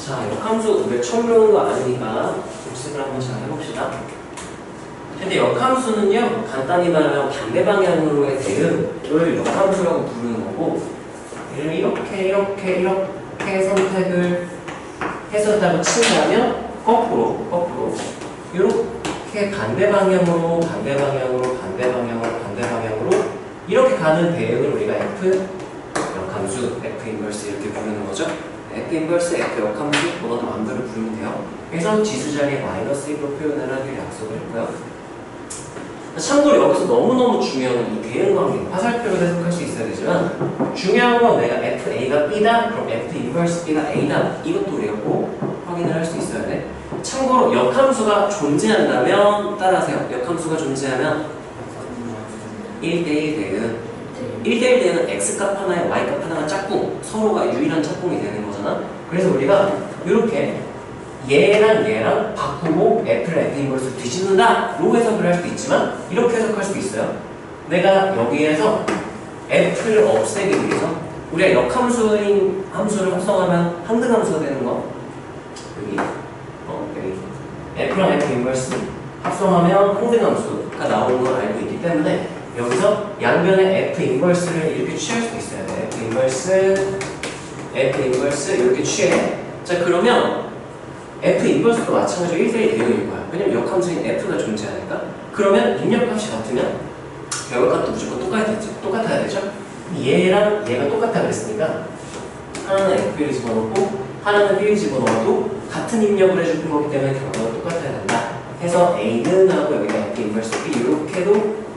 자, 역함수 우리가 처음 배우는 거 아니니까 복습을 한번 잘 해봅시다. 근데 역함수는요, 간단히 말하면 반대 방향으로의 대응을 역함수라고 부르는 거고, 얘를 이렇게 선택을 해서 친다면 거꾸로 이렇게 반대 방향으로 이렇게 가는 대응을 우리가 F 역함수, F 인버스 이렇게 부르는 거죠. F 인버스, F 역함수 뭐가 마음대로 부르면 돼요. 그래서 지수 자리에 마이너스 1로 표현을 하기로 약속을 했고요. 참고로 여기서 너무너무 중요한 이 대응 관계, 화살표로 해석할 수 있어야 되지만 중요한 건 내가 FA가 B다, 그럼 F 인버스 B가 A다, 이것도 우리가 꼭 확인을 할 수 있어야 돼. 참고로 역함수가 존재한다면, 따라하세요. 역함수가 존재하면 1대1 대응, 1대1 대응은 X값 하나에 Y값 하나가 짝꿍, 서로가 유일한 짝꿍이 되는 거잖아. 그래서 우리가 이렇게 얘랑 바꾸고 F를 F 인버스로 뒤집는다 로 해석을 할 수도 있지만 이렇게 해석할 수도 있어요. 내가 여기에서 F를 없애기 위해서 우리가 역함수인 함수를 합성하면 항등함수가 되는 거 여기 F랑 F 인버스 합성하면 항등함수가 나오는 걸 알고 있기 때문에 여기서 양변의 F 인버스를 이렇게 취할 수도 있어야 돼. F 인버스 이렇게 취해. 자, 그러면 F 인버스도 마찬가지로 1대1 대응일 거야. 왜냐면 역함수인 F가 존재하니까. 그러면 입력값이 같으면 결과값도 무조건 똑같아야 되죠? 얘랑 얘가 똑같아 그랬으니까 하나는 F를 집어넣고 하나는 B를 집어넣어도 같은 입력을 해줄 거기 때문에 결과가 똑같아야 된다. 해서 A는 하고 여기다 F 인버스 B 이렇게도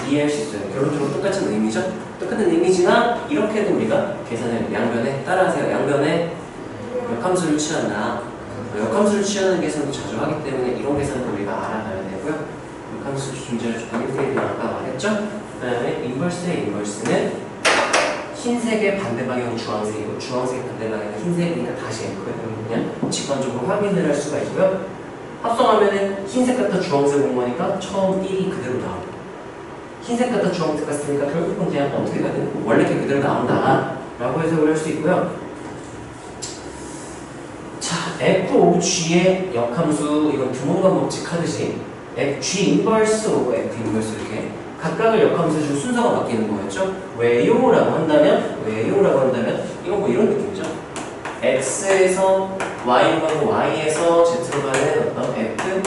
이해할 수 있어요. 결론적으로 똑같은 의미죠? 똑같은 의미지만 이렇게도 우리가 계산을 양변에 따라하세요. 양변에 역함수를 취한다. 역함수를 취하는 계산도 자주 하기 때문에 이런 계산도 우리가 알아가야 되고요. 역함수 존재할 조건 1대1이 아까 말했죠? 그 다음에 인버스의 인버스는 흰색의 반대 방향은 주황색이고 주황색의 반대 방향은 흰색이니까 다시 F가 되는 그냥 직관적으로 확인을 할 수가 있고요. 합성하면은 흰색 같다 주황색 온 거니까 처음 1이 그대로 나오고 흰색 같다 주황색 같으니까 결국은 그냥 어떻게 가든 원래 게 그대로 나온다 라고 해석을 할 수 있고요. F 오브 G의 역함수, 이건 두문관 법칙 하듯이 G 인버스 오브 F 인버스 이렇게 각각을 역함수 중 순서가 바뀌는 거였죠. 왜요라고 한다면 이건 뭐 이런 느낌이죠. X에서 Y로 가고 Y에서 Z로 가는 어떤 F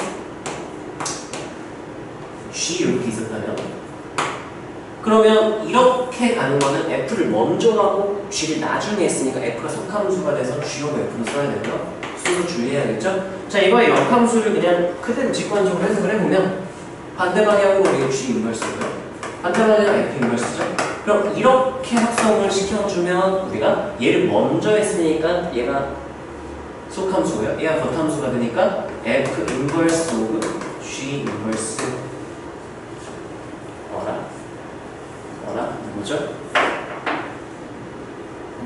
G 이렇게 있었다면 그러면 이렇게 가는 거는 F를 먼저 하고 G를 나중에 했으니까 F가 속함수가 돼서 G 오브 F로 써야 되고요. 순서 주의해야겠죠? 자, 이거의 역함수를 그냥 그대로 직관적으로 해석을 해보면 반대 방향으로 우리가 G 인버스고요. 반대 방향은 F 인버스죠? 그럼 이렇게 합성을 시켜주면 우리가 얘를 먼저 했으니까 얘가 속함수고요. 얘가 겉함수가 되니까 F 인버스 오브 G 인버스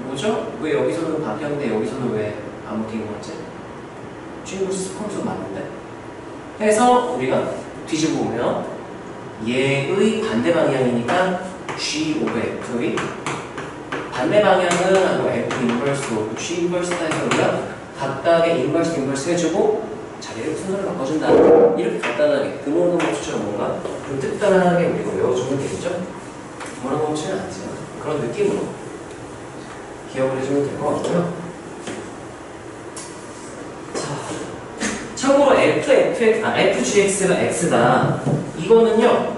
뭐죠? 왜 여기서는 바뀌었는데 여기서는 왜 안 바뀐 것 같지? G 인버스 속함수가 맞는데? 해서 우리가 뒤집어 보면 얘의 반대 방향이니까 G 오브 F의 반대 방향은 F 인버스 오브 G 인버스 해서 우리가 각각의 인버스 해주고 자리를 순서를 바꿔준다. 이렇게 간단하게 드모노 법칙처럼 뭔가 좀 특별하게 우리가 외워주면 되겠죠? 드모노 법칙은 아니지만 그런 느낌으로 기억을 해주면 될 것 같고요. 참고로 FGX가 X다. 이거는요,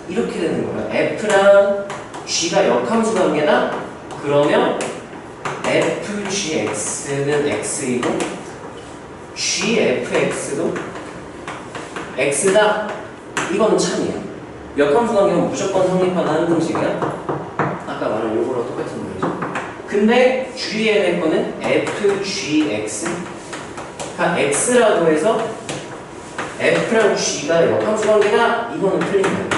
이렇게 되는 거예요. F랑 G가 역함수 관계다? 그러면 FGX는 X이고, GFX도 X다? 이거는 참이에요. 역함수 관계는 무조건 성립하는 항등식이야. 아까 말한 요거랑 똑같은 거죠. 근데 주의해야 될 거는 FGX 그러니까 X라고 해서 F랑 G가 역함수 관계다? 이거는 틀린 거예요.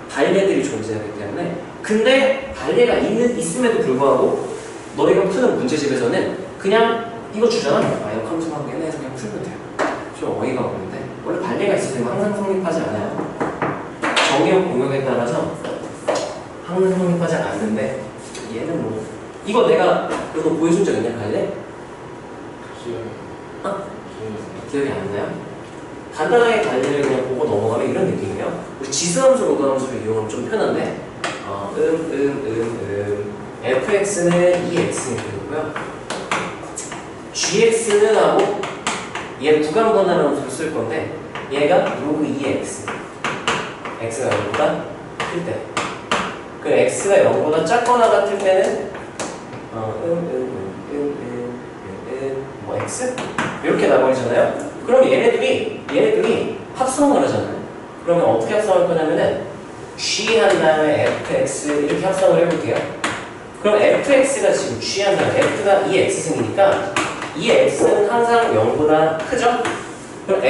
반례들이 존재하기 때문에. 근데 반례가 있음에도 불구하고 너희가 푸는 문제집에서는 그냥 이거 주잖아? 역함수 관계는 해서 그냥 풀면 돼요. 좀 어이가 없는데 원래 반례가 있을 때는 항상 성립하지 않아요. 정의역 공역에 따라서 항상 성립하지 않는데 얘는 뭐 이거 내가 이거 보여준 적 있냐 반례? 기억이 안 나요? 간단하게 관리를 그냥 보고 넘어가면 이런 느낌이에요. 우리 지수함수, 로그함수를 이용하면 좀 편한데 fx는 2x는 되고요. gx는 하고 얘 구간번호함수를 쓸 건데 얘가 로그 2x x가 0보다 클 때 그 x가 0보다 작거나 같을 때는 뭐 x? 이렇게 나버리잖아요. 그럼 얘네들이 합성을 하잖아요. 그러면 어떻게 합성할 거냐면은 g 한 다음에 fx 이렇게 합성을 해볼게요. 그럼 fx가 지금 g 한 다음에 f가 2x승이니까 이 x는 항상 0보다 크죠? 그럼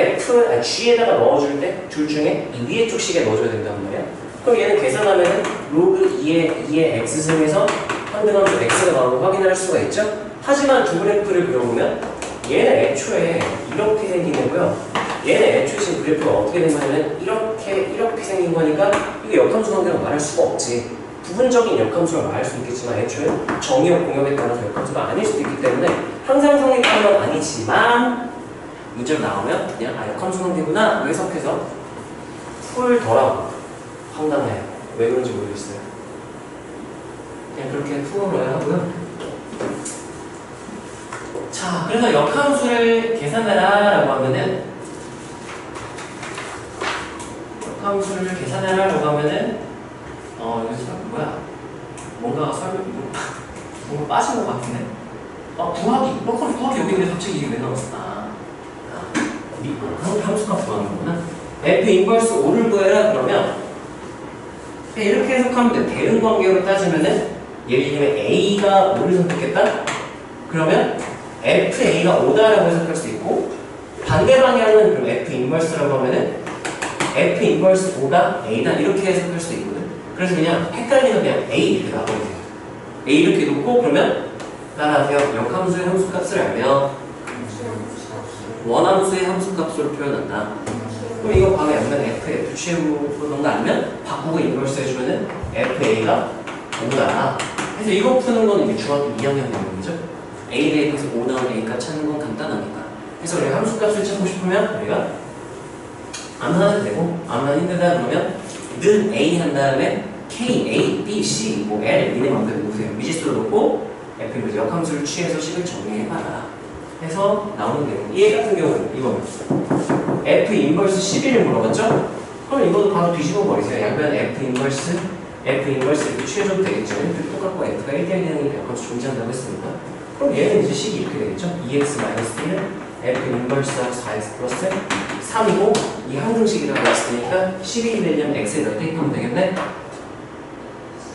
g에다가 넣어줄 때 둘 중에 이 위에 쪽 식에 넣어줘야 된단 말이야. 그럼 얘는 계산하면은 로그 2의 x승에서 항등함수 x가 나오는 걸 확인할 수가 있죠? 하지만 두 그래프를 그려보면 얘는 애초에 이렇게 생긴 거고요. 얘는 애초에 지금 그래프가 어떻게 된 거냐면 이렇게 생긴 거니까 이게 역함수 관계로 말할 수가 없지. 부분적인 역함수를 말할 수 있겠지만 애초에 정의역 공역에 따라서 역함수가 아닐 수도 있기 때문에 항상 성립하는 건 아니지만 문제로 나오면 그냥 역함수 관계구나 해석해서 풀더라고. 황당해요. 왜 그런지 모르겠어요. 그냥 그렇게 풀어야 하고요. 자, 그래서 역함수를 계산해라 라고 하면은 여기서 뭐야? 뭔가 뭔가 빠진 것 같은데? 구하기 여기 있는데 갑자기 이게 왜 나왔어? 함수값 구하는 거구나. F 인버스 5를 구해라 그러면 이렇게 해석하면 돼. 대응 관계로 따지면은 예를 들면 A가 5를 선택했다? 그러면 FA가 5다라고 해석할 수 있고 반대 방향은 그럼 F 인버스라고 하면은 F 인버스 5가 A다 이렇게 해석할 수 있거든. 그래서 그냥 헷갈리면 그냥 A 이렇게 놔버리세요. A 이렇게 놓고 그러면 따라하세요. 역함수의 함수값을 알면 원함수의 함수값으로 표현한다. 그럼 이거 바로 양면 F 취해보고 정도 알면 바꾸고 인버스 해주면은 FA가 5다. 그래서 이거 푸는 건 이게 중학교 2학년 내용이죠. A 대입해서 5 나온 A값 찾는 건 간단하니까. 그래서 우리가 함수값을 찾고 싶으면 우리가 아무나 해도 되고 아무나 힘들다 그러면 는 A 한 다음에 K, A, B, C, 뭐 L 이네 마음대로 놓으세요. 미지수로 놓고 F 역함수를 취해서 식을 정리해봐라. 해서 나오는 내용. 얘 같은 경우는 이거는 F 인버스 11을 물어봤죠? 그럼 이것도 바로 뒤집어 버리세요. 양변 F 인버스 이렇게 취해줘도 되겠죠. 이렇게 똑같고 F가 1대1 되는 역함수 존재한다고 했으니까. 그럼 얘는 이제 식이 이렇게 되겠죠? 2x-1은 F 인버스하고 4x 플러스 3이고 이 항등식이라고 했으니까 11이 되려면 x에 몇 대입하면 되겠네?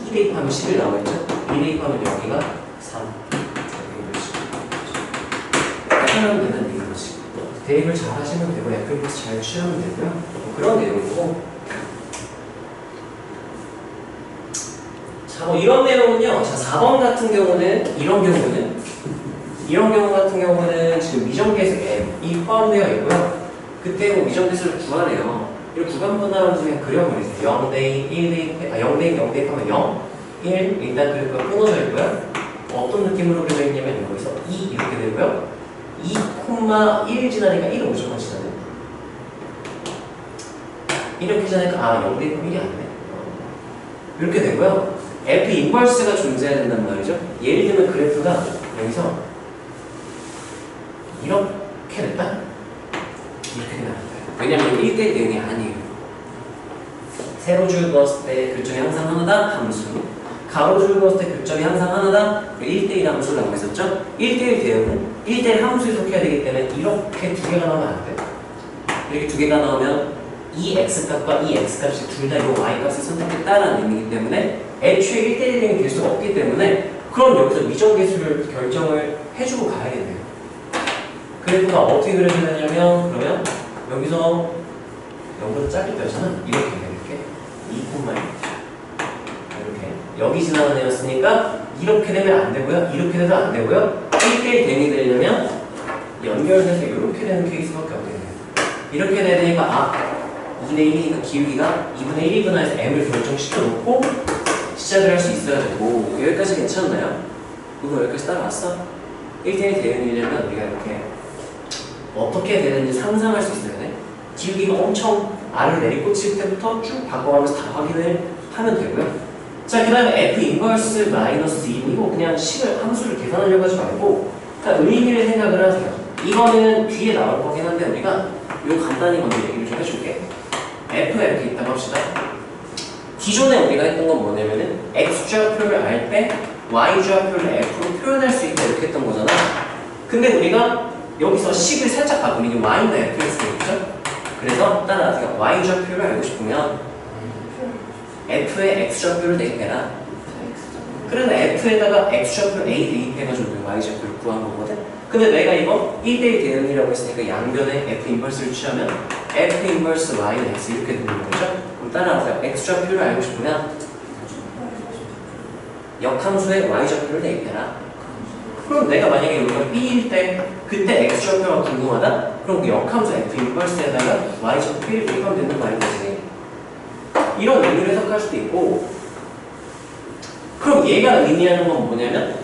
2 대입하면 11 나오겠죠? 2 대입하면 여기가 3 이렇게 하면 되는 이거지. 대입을 잘 하시면 되고 Fx 잘 취하면 되고요. 뭐 그런 내용이고 자, 뭐 이런 내용은요. 자, 4번 같은 경우는 이런 경우 같은 경우는 지금 미정계수 M이 포함되어 있고요. 그때 뭐 미정계수를 구하래요. 이걸 구간분할하면 그냥 그려버리세요. 0대 0대 하면 0, 1 일단 그래프가 끊어져 있고요. 어떤 느낌으로 그려져 있냐면 여기서 2 이렇게 되고요. 2,1 지나니까 1은 무조건 지나네. 이렇게 지나니까 0대 1이 아니네. 이렇게 되고요. F 인버스가 존재해야 된단 말이죠. 예를 들면 그래프가 여기서 이렇게 됐다? 이렇게 되면 안 돼요. 왜냐면 1대1 대응이 아니에요. 세로줄 그었을 때 교점이 항상 하나다? 함수. 가로줄 그었을 때 교점이 항상 하나다? 1대1 함수라고 했었죠? 1대1 대응은 1대1 함수에 속해야 되기 때문에 이렇게 두 개가 나오면 안 돼요. 이렇게 두 개가 나오면 이 x값과 이 x값이 둘 다 이 y값을 선택했다라는 의미이기 때문에 애초에 1대1 대응이 될 수가 없기 때문에 그럼 여기서 미정계수를 결정을 해주고 가야겠네요. 그래프가 어떻게 그려져야 되냐면 그러면 여기서 0보다 작을 때잖아. 이렇게 2,1 이렇게 여기 지나가는 애였으니까 이렇게 되면 안 되고요. 이렇게 돼도 안 되고요. 1대1 대응이 되려면 연결돼서 이렇게 되는 케이스밖에 없겠네요. 이렇게 돼야 되니까 2대 1이니까 기울기가 2분의 1이 분할해서 m을 결정시켜 놓고 시작을 할 수 있어야 되고 여기까지 괜찮나요? 이거 여기까지 따라왔어? 1대1 대응이려면 우리가 이렇게 어떻게 되는지 상상할 수 있어야 돼. 기울기가 엄청 R을 내리꽂힐 때부터 쭉 바꿔가면서 다 확인을 하면 되고요. 자, 그 다음에 F 인버스 마이너스 2 이거 그냥 식을 함수를 계산하려고 하지 말고 그러니까 의미를 생각을 하세요. 이거는 뒤에 나올 거긴 한데 우리가 이거 간단히 먼저 얘기를 좀 해줄게. F가 이렇게 있다고 합시다. 기존에 우리가 했던 건 뭐냐면은 X좌표를 알 때 Y좌표를 F로 표현할 수 있다 이렇게 했던 거잖아. 근데 우리가 여기서 식을 살짝 바꾸면 이게 Y나 F가 되겠죠? 그래서 따라하세요. Y좌표를 알고 싶으면 F의 X좌표를 대입해라. 그래서 F에다가 X좌표 A 대입해가지고 Y좌표를 구한 거거든? 근데 내가 이거 1대1 대응이라고 했으니까 양변에 F 인버스를 취하면 F 인버스 Y는 X 이렇게 되는 거죠? 그럼 따라하세요. X좌표를 알고 싶으면 역함수에 Y좌표를 대입해라. 그럼 내가 만약에 여기가 B일 때 그때 X좌표가 궁금하다? 그럼 그 역함수 F 인버스에다가 Y좌표 B를 대입하면 되는 거 아니겠지? 이런 의미를 해석할 수도 있고 그럼 얘가 의미하는 건 뭐냐면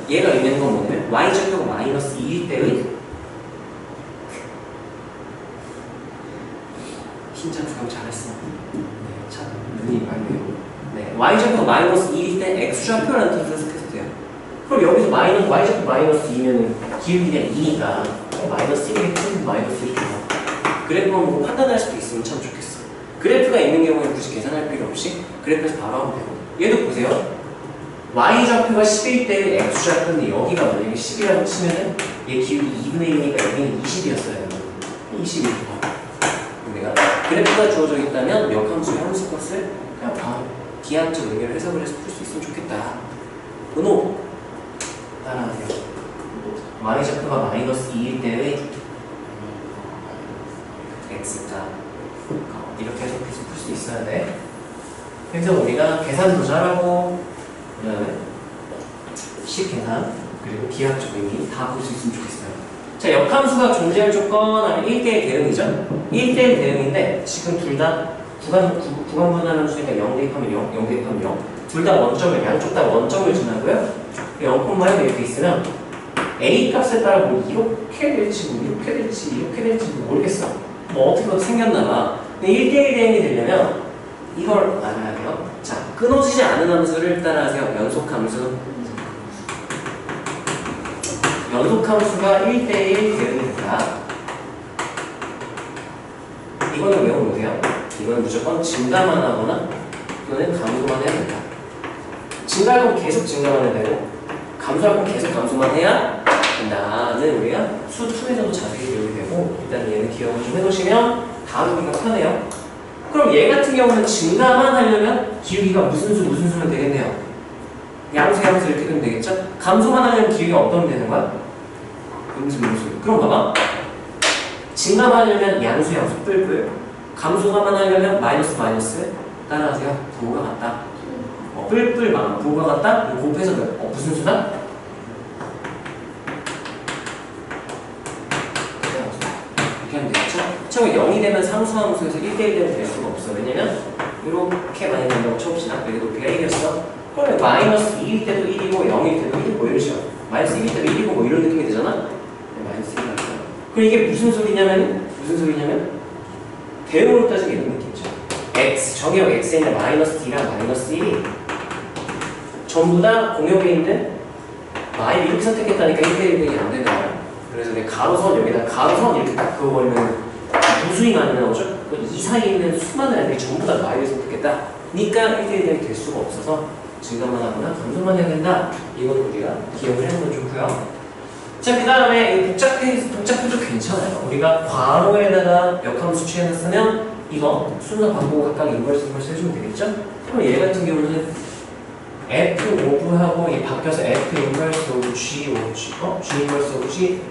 Y좌표가 마이너스 2일 때의 흰자 주강 잘했어. 네, 참 눈이 밝네요. 네, Y좌표가 마이너스 2일 때 X좌표라는 뜻을 해석해도 돼요. 그럼 여기서 Y좌표 마이너스 2면은 기울기가 2니까 마이너스 1이겠지? 마이너스 1이 좋아. 그래프만 보고 판단할 수도 있으면 참 좋겠어. 그래프가 있는 경우에 굳이 계산할 필요 없이 그래프에서 바로 하면 되고 얘도 보세요. Y좌표가 10일 때의 X좌표인데 여기가 만약에 10이라고 치면은 얘 기울기 2분의 1이니까 여기는 20이었어요. 21. 우리가 그래프가 주어져 있다면 역함수 함수 값을 그냥 바로 기하학적 의미를 해석을 해서 풀 수 있으면 좋겠다. 은호 따라하세요. Y좌표가 마이너스 2일 때의 X가 이렇게 해석해서 풀 수 있어야 돼. 그래서 우리가 계산도 잘하고 그 다음에 식계산 그리고 기하학적 의미 다 볼 수 있으면 좋겠어요. 자, 역함수가 존재할 조건 하면 1대1 대응이죠. 1대1 대응인데 지금 둘 다 구간 분할하는 수니까 0 대입하면 0, 0 대입하면 0. 둘 다 원점을 양쪽 다 원점을 지나고요. 0,1 이렇게 있으면 A 값에 따라 뭐 이렇게 될지 뭐 이렇게 될지 모르겠어. 뭐 어떻게 생겼나 봐. 근데 1대1 대응이 되려면 이걸 알아야 돼요. 자, 끊어지지 않은 함수를 따라하세요. 연속함수. 연속함수가 1대1 대응입니다. 이거는 외워놓으세요. 이거는 무조건 증가만 하거나 또는 감소만 해야 된다. 증가할 건 계속 증가만 해야 되고 감소할 건 계속 감소만 해야 된다는 우리가 수 2에서도 자세히 배우게 되고 일단 얘는 기억을 좀 해놓으시면 다음 보기가 편해요. 그럼 얘 같은 경우는 증가만 하려면 기울기가 무슨 수면 되겠네요. 양수 이렇게 되면 되겠죠? 감소만 하려면 기울기가 어떤 되는 거야? 음수. 그럼 봐봐. 증가만 하려면 양수 뿔뿔. 감소가만 하려면 마이너스. 따라하세요. 부호가 같다. 뿔뿔 부호가 같다? 곱해서 무슨 수다? 이렇게 하면 되겠죠? 처음에 0이 되면 상수함수에서 1대1 되면 될 수가 없어. 왜냐면 이렇게 많이 된다고 쳐봅시다. 여기 높이가 1이었어. 그러면 마이너스 2일 때도 1이고 0일 때도 1이고 이런 식으로 마이너스 1일 때도 1이고 뭐 이런 느낌이 되잖아? 네, 마이너스 1이 나왔어요. 그럼 이게 무슨 소리냐면 대응으로 따지면 이런 느낌이죠. x, 정의역 x에 있는 마이너스 d랑 마이너스 1이 전부 다 공역에 있는 마이 이렇게 선택했다니까 1대1이 안 되는 거야. 그래서 내가 가로선 여기다 가로선 이렇게 딱 그어버리면 무수히가 안 나오죠? 이 사이에 있는 수많은 애들이 전부 다 마이를 선택했다. 니까 1대1이 될 수가 없어서 증가만 하거나 감소만 해야 된다. 이건 우리가 기억을 해놓으면 좋고요. 자, 그 다음에 복잡해도 괜찮아요. 우리가 괄호에다가 역함수 취해놨으면 이거 순서 바꾸고 각각 인버스 해주면 되겠죠? 그럼 얘 같은 경우는 F 오브하고 얘 바뀌어서 F 인버스 오브 G 인버스 오브 G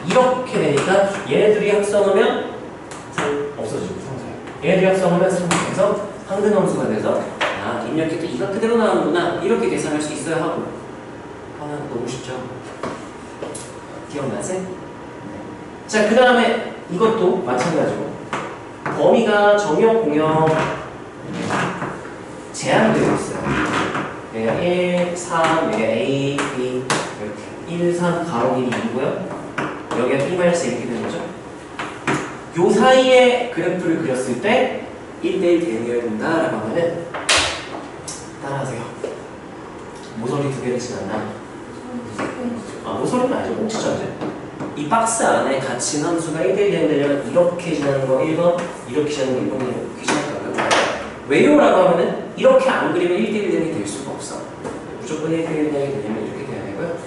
이렇게 되니까 얘네들이 합성하면 없어지고 얘네들이 합성하면 3에서 상등함수가 돼서 입력해도 이거 그대로 나오는구나 이렇게 계산할 수 있어야 하고 하나 너무 쉽죠? 기억나세요? 자, 그 다음에 이것도 마찬가지고 범위가 정역, 공역 제한되어 있어요. 얘가 1, 3, 얘가 A, B 이렇게 1, 3, 가로 길이 2고요. 여기가 B 마이너스 이렇게 되는 거죠. 요 사이에 그래프를 그렸을 때 1대1 대응해야 된다라고 하면은 따라하세요. 모서리 두 개를 지났나? 모서리는 아니죠. 꼭지점이죠. 이 박스 안에 갇힌 함수가 1대1 대응되려면 이렇게 지나는 거 1번, 이렇게 지나는 거 1번, 이렇게 지나는 거 왜요? 라고 하면은 이렇게 안 그리면 1대1 대응이 될 수가 없어. 무조건 1대1 대응이 되려면 이렇게 돼야 되고요.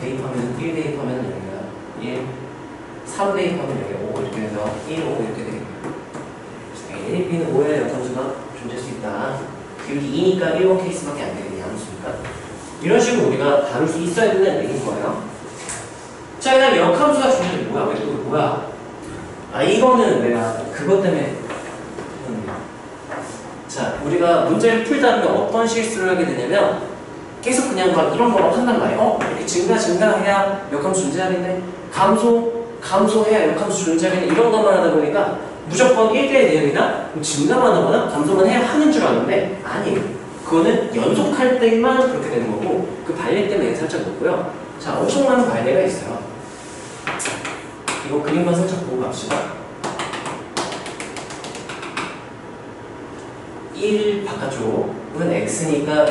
대입하면 1 대입하면 여기가 1, 3 대입하면 여기가 5 이렇게 돼서 1, 5 이렇게 되겠고요. A, B는 5의 역함수가 존재할 수 있다. 여기 2니까 1번 케이스밖에 안 되는 함수니까. 이런 식으로 우리가 다룰 수 있어야 되는 얘기인 거예요. 자, 그다음에 역함수가 존재하는 게 뭐야? 왜 이거 뭐야? 이거는 내가 그것 때문에 자, 우리가 문제를 풀다 보면 어떤 실수를 하게 되냐면 계속 그냥 막 이런 거만 한단 말이에요. 이렇게 증가해야 역함수 존재하겠네. 감소해야 역함수 존재하겠네. 이런 것만 하다 보니까 무조건 1대1 대응이나 증가만 하거나 감소만 해야 하는 줄 아는데 아니에요. 그거는 연속할 때만 그렇게 되는 거고 그 발례 때문에 살짝 높고요. 자, 엄청난 발례가 있어요. 이거 그림만 살짝 보고 갑시다. 1 바깥쪽은 x니까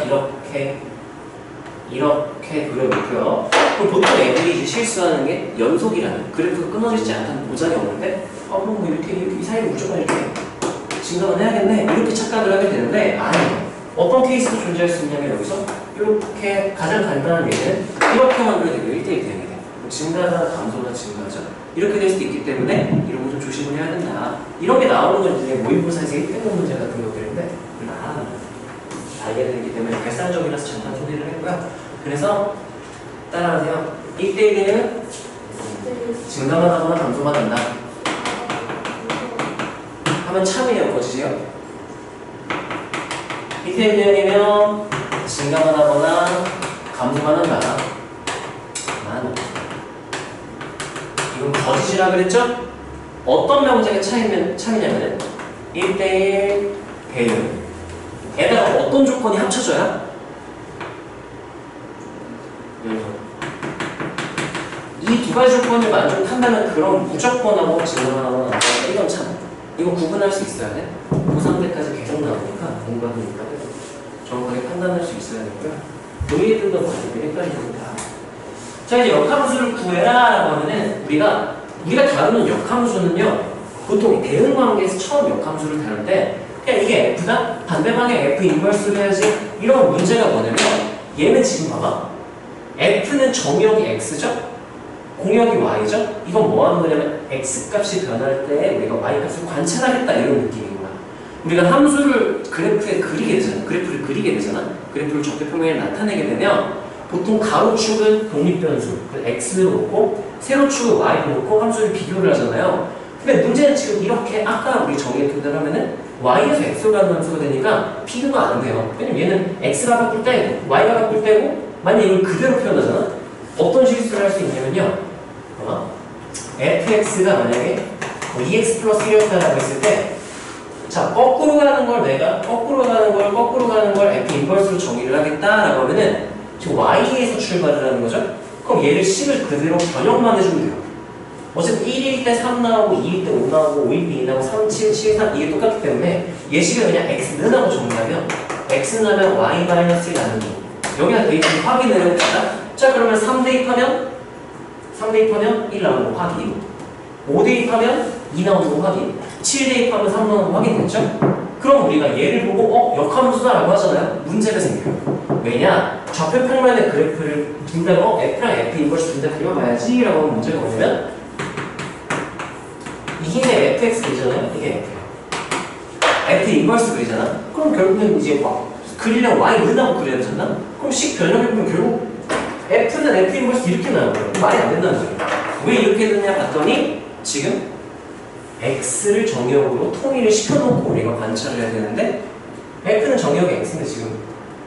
이렇게 그려놓고요. 그럼 보통 애들이 이제 실수하는 게 연속이라는 그래프가 끊어지지 않다는 보장이 없는데 그럼 뭐 이렇게 이 사이에 무조건 이렇게 증가만 해야겠네 이렇게 착각을 하게 되는데 아니에요. 어떤 케이스도 존재할 수 있냐면 여기서 이렇게 가장 간단한 예는 이렇게 만들어야 되고 1대1 대응이 돼. 증가나 감소나 증가죠. 이렇게 될 수도 있기 때문에 이런 거 좀 조심을 해야 된다. 이런 게 나오는 건 이제 모의고사에서 1등급 문제 같은 것들인데 알게 되기 때문에 결산적이라서 잠깐 소개를 했고요. 그래서 따라하세요. 1대1 대응은 증가만 하거나 감소만 한다. 하면 참이에요. 거짓이에요? 1대1 대응이면 증가만 하거나 감소만 한다. 이건 거짓이라 그랬죠? 어떤 명제가 참이냐면 1대1 대응 에다가 어떤 조건이 합쳐져야? 이 두 가지 조건을 만족한다면 그럼 무조건하고 증가하거나 이건 참 이거 구분할 수 있어야 돼. 고3 때까지 계속 나오니까 공부하니까 정확하게 판단할 수 있어야 되고요. 노예들도 많이 헷갈리니까. 자, 이제 역함수를 구해라 라고 하면은 우리가 다루는 역함수는요 보통 대응 관계에서 처음 역함수를 다룰 때 그냥 이게 F다? 반대 방향 F 인버스를 해야지. 이런 문제가 뭐냐면 얘는 지금 봐봐. F는 정역이 X죠? 공역이 Y죠? 이건 뭐 하는 거냐면 X 값이 변할 때 우리가 Y 값을 관찰하겠다 이런 느낌인 거야. 우리가 함수를 그래프를 그리게 되잖아. 그래프를 적대평면에 나타내게 되면 보통 가로축은 독립변수, X를 놓고 세로축은 Y를 놓고 함수를 비교를 하잖아요. 근데 문제는 지금 이렇게 아까 우리 정의했던 대로 하면은 Y에서 X로 가는 함수가 되니까 비교가 안 돼요. 왜냐면 얘는 X가 바꿀 때고 Y가 바꿀 때고 만약 이걸 그대로 표현하잖아. 어떤 실수를 할 수 있냐면요. fx가 만약에 2x 플러스 1이었다라고 했을 때 자, 거꾸로 가는 걸 f 인버스로 정의를 하겠다라고 하면은 지금 y에서 출발을 하는 거죠. 그럼 얘를 식을 그대로 변형만 해주면 돼요. 어쨌든 1일 때 3 나오고 2일 때 5 나오고 5일 때 2 나오고 3, 7, 7, 3 이게 똑같기 때문에 얘식을 그냥 x는 하고 정리하면 x는 하면 y-1 나는 거 여기다 대입하면 확인을 해봅시다. 자, 그러면 3 대입하면 1 나오는 거 확인, 5 대입하면 2 나오는 거 확인, 7 대입하면 3 나오는 거 확인됐죠? 그럼 우리가 얘를 보고 역함수다라고 하잖아요. 문제가 생겨요. 왜냐? 좌표 평면의 그래프를 둔다고 F랑 F 인버스 둔다 그려봐야지 라고 하면 문제가 뭐냐면 이게 FX 그리잖아요. 이게 F 인버스 그리잖아. 그럼 결국은 이제 막 그리려면 Y 는다고 그려야 되잖아. 그럼 식 변형해보면 결국 F는 F 인버스 이렇게 나오는 거예요. 말이 안 된다는 거예요. 왜 이렇게 됐냐 봤더니 지금 X를 정역으로 통일을 시켜놓고 우리가 관찰을 해야 되는데 F는 정역이 X인데 지금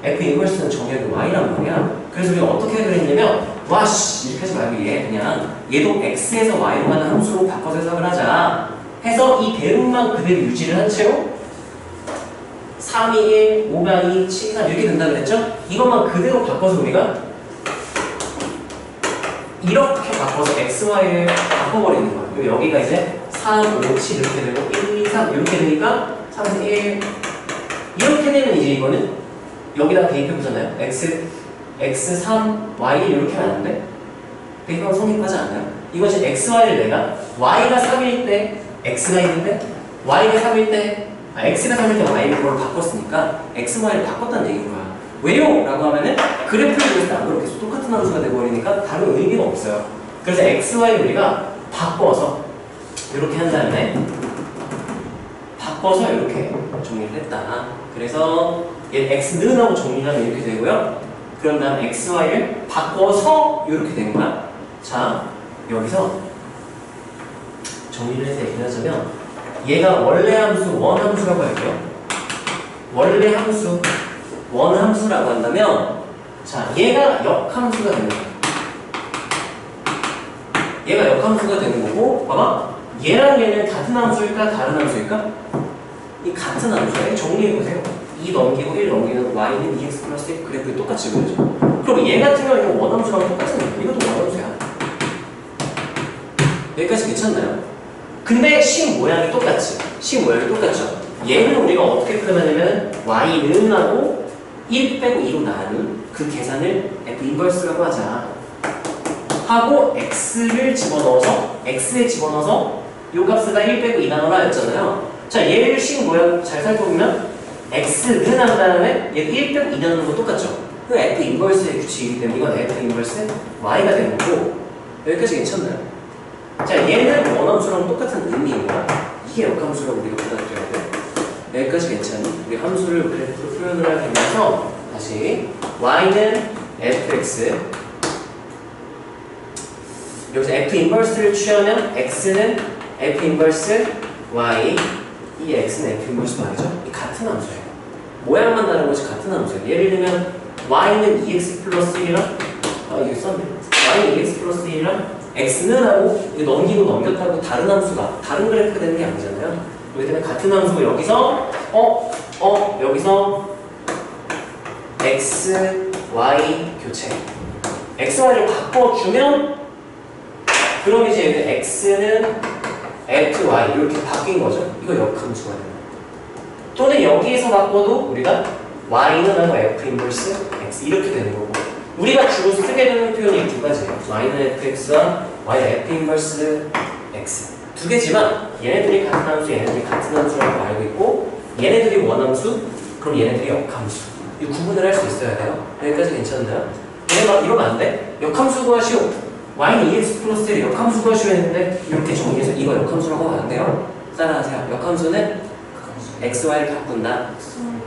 F 인버스는 정역이 Y란 말이야. 그래서 우리가 어떻게 그랬냐면 와씨 이렇게 하지 말고 얘도 X에서 Y로 가는 함수로 바꿔서 해석을 하자 해서 이 대응만 그대로 유지를 한 채로 3이 1, 5가 2, 7이 3 이렇게 된다 그랬죠? 이것만 그대로 바꿔서 우리가 이렇게 바꿔서 xy를 바꿔버리는 거예요. 여기가 이제 3, 5, 7 이렇게 되고 1, 2, 3 이렇게 되니까 3, 1 이렇게 되면 이제 이거는 여기다 대입해보잖아요. x 3, y 이렇게 하면 안 돼? 대입하면 성립하지 않나요? 이건 이제 xy를 내가 y가 3일 때 x가 있는데 y가 3일 때 x가 3일 때 y를 그걸 바꿨으니까 x, y를 바꿨다는 얘기인 거야. 왜요? 라고 하면은 그래프를 그렸을 때 안 그렇게 똑같은 함수가 되버리니까 다른 의미가 없어요. 그래서 x, y를 우리가 바꿔서 이렇게 한 다음에 바꿔서 이렇게 정리를 했다. 그래서 얘 x는 하고 정리를 하면 이렇게 되고요. 그럼 다음 x, y를 바꿔서 이렇게 된 거야. 자, 여기서 정리를 해서 얘기를 하자면 얘가 원래 함수, 원함수라고 할게요. 원래 함수, 원함수라고 한다면 자, 얘가 역함수가 되는 거야. 얘가 역함수가 되는 거고 봐봐. 얘랑 얘는 같은 함수일까? 다른 함수일까? 이 같은 함수야. 정리해보세요. 2 넘기고 1 넘기는 y는 2x 플러스 1 그래프에 똑같이 그려져. 그럼 얘 같은 경우는 원함수랑 똑같은 거야. 이것도 원함수야. 여기까지 괜찮나요? 근데 식 모양이 똑같지. 식 모양이 똑같죠. 얘는 우리가 어떻게 표현하냐면 y는 하고 1 빼고 2로 나눈 그 계산을 f 인버스라고 하자. 하고 x를 집어넣어서 x에 집어넣어서 요 값을 1 빼고 2 나눠라 했잖아요. 자, 얘를 식 모양 잘 살펴보면 x는 한 다음에 얘 1 빼고 2 나누는 거 똑같죠. 그 f 인버스의 규칙이기 때문에 이건 f 인버스 y가 되는 거고. 여기까지 괜찮나요? 자, 얘는 원함수랑 똑같은 의미인 거야. 이게 역함수라고 우리가 받아들여야 돼. 여기까지 괜찮니? 우리 함수를 그래프로 표현을 하게 되면서 다시 y는 fx 여기서 f 인버스를 취하면 x는 f 인버스 y 이 x는 f 인버스 y죠? 이 같은 함수예요. 모양만 다른 것이 같은 함수예요. 예를 들면 y는 2x 플러스 1이랑 이거 썼네. y는 2x 플러스 1이랑 x는 하고 넘기고 넘겼다고 다른 함수가 다른 그래프가 되는 게 아니잖아요. 그렇기 때문에 같은 함수가 여기서 여기서 x, y 교체 x, y를 바꿔주면 그럼 이제 x는 f, y 이렇게 바뀐 거죠. 이거 역함수가 되는 거예요. 또는 여기에서 바꿔도 우리가 y는 하고 f 인버스 x 이렇게 되는 거고 우리가 주로 쓰게 되는 표현이 두 가지예요. y는 fx와 y는 f 인버스 x 두 개지만 얘네들이 같은 함수, 얘네들이 같은 함수라고 알고 있고 얘네들이 원함수, 그럼 얘네들이 역함수 이 구분을 할 수 있어야 돼요. 여기까지 괜찮나요? 얘네 막 이러면 안 돼? 역함수 구하시오. y는 2x 플러스 1 역함수 구하시오 했는데 이렇게 정리해서 이거 역함수라고 하면 안 돼요. 따라하세요. 역함수는 x, y를 바꾼다.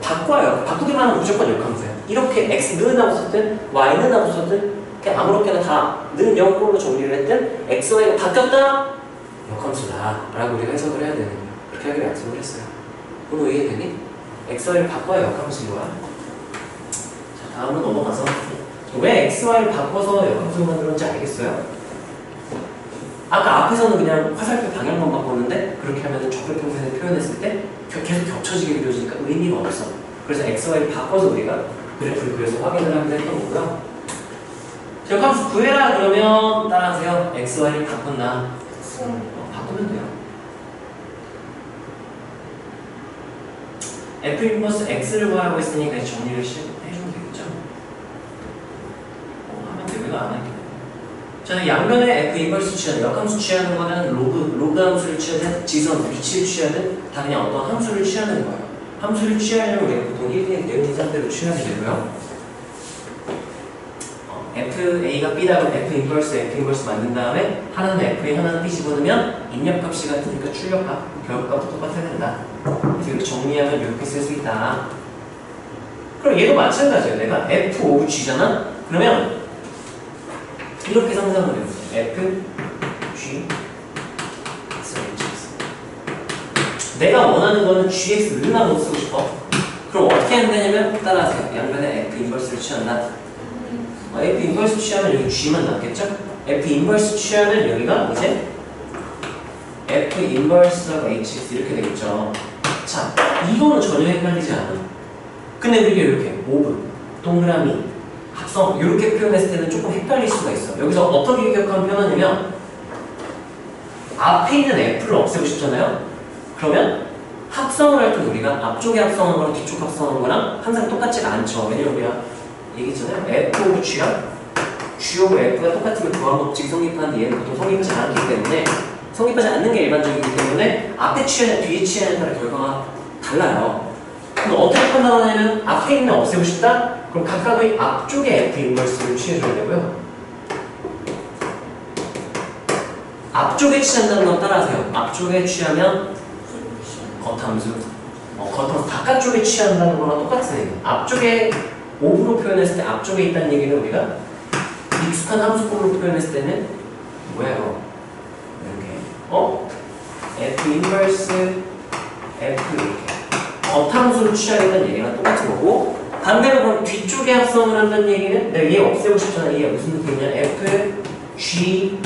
바꿔요. 바꾸기만 하면 무조건 역함수예요. 이렇게 x는 하고 썼든 y는 하고 썼든 그냥 아무렇게나 다 는 0으로 정리를 했든 x, y가 바뀌었다? 역함수다 라고 우리가 해석을 해야 되는 거예요. 그렇게 하기로 약속을 했어요. 그럼 이해되니? x, y를 바꿔야 역함수인 거야. 자, 다음으로 넘어가서 왜 x, y를 바꿔서 역함수로 만들었는지 알겠어요? 아까 앞에서는 그냥 화살표 방향만 바꿨는데 그렇게 하면 적혈평면을 표현했을 때 계속 겹쳐지게 그려지니까 의미가 없어. 그래서 x, y를 바꿔서 우리가 그래프를 그려서 확인을 하기로 했던 거고요. 역함수 구해라 그러면 따라하세요. x, y를 바꾼다. 바꾸면 돼요. f 인버스 x를 구하라고 했으니까 정리를 해주면 되겠죠. 하면 되고요. 안 할게요. 저는 양변에 f 인버스 취하는 역함수 취하는 거는 로그 함수를 취하든 지수함수 위치를 취하든 다 그냥 어떤 함수를 취하는 거예요. 함수를 취하려면 우리가 보통 1인 내용인 상태로 취하게 되고요. FA가 B라고 F 인버스 만든 다음에 하나는 FA 하나는 B 집어넣으면 입력값이 같으니까 출력값 결과값도 똑같아야 된다. 그래서 이렇게 정리하면 이렇게 쓸 수 있다. 그럼 얘도 마찬가지예요. 내가 F 오브 G잖아? 그러면 이렇게 상상을 해보세요. F, G, X, H. 내가 원하는 거는 GX를 나눠 쓰고 싶어. 그럼 어떻게 하면 되냐면 따라하세요. 양변에 F 인버스를 취한다. F 인버스 취하면 여기 G만 남겠죠? F 인버스 취하면 여기가 이제 F 인버스하고 HX 이렇게 되겠죠. 자, 이거는 전혀 헷갈리지 않아. 근데 우리가 이렇게 오브, 동그라미, 합성 이렇게 표현했을 때는 조금 헷갈릴 수가 있어. 여기서 어떻게 기억하면 표현하냐면 앞에 있는 F를 없애고 싶잖아요. 그러면 합성을 할 때 우리가 앞쪽에 합성한 거랑 뒤쪽 합성한 거랑 항상 똑같지가 않죠. 왜냐면 우리가 얘기했잖아요. F 오브 G랑 G 오브 F가 똑같으면 부합 법칙이 성립하는데 얘는 보통 성립하지 않기 때문에 성립하지 않는 게 일반적이기 때문에 앞에 취하냐 뒤에 취하냐에 따라 결과가 달라요. 그럼 어떻게 판단하냐면 앞에 있는 없애고 싶다? 그럼 각각의 앞쪽에 F 인버스를 취해줘야 되고요. 앞쪽에 취한다는 건 따라하세요. 앞쪽에 취하면 겉함수. 겉함수 바깥쪽에 취한다는 거랑 똑같은 얘기예요. 앞쪽에 오브로 표현했을 때 앞쪽에 있다는 얘기는 우리가 익숙한 함수법으로 표현했을 때는 뭐예요? 이렇게 F 인버스 F 이렇게 겉함수를 취하겠다는 얘기랑 똑같은 거고 반대로 그럼 뒤쪽에 합성을 한다는 얘기는 내가 얘 없애고 싶잖아. 이게 무슨 느낌이냐? F, G,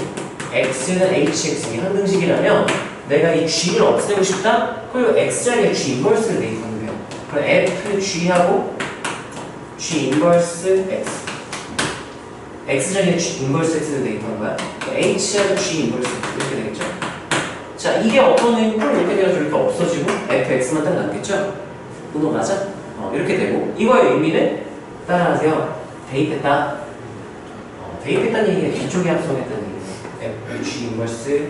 X는 HX 이게 항등식이라면 내가 이 G를 없애고 싶다? 그리고 X자리에 G 인버스를 대입하면 돼요. 그럼 F, G하고 G 인버스 X X자리에 G 인버스 X를 대입하는 거야. H하고 G 인버스 X 이렇게 되겠죠? 자, 이게 어떤 의미로 이렇게 돼가지고 이렇게 없어지고 FX만 딱 남겠죠? 이거 맞아? 이렇게 되고 이거의 의미는 따라하세요. 대입했다. 대입했다는 얘기가 뒤쪽에 합성했다는 얘기예요. F, G 인버스,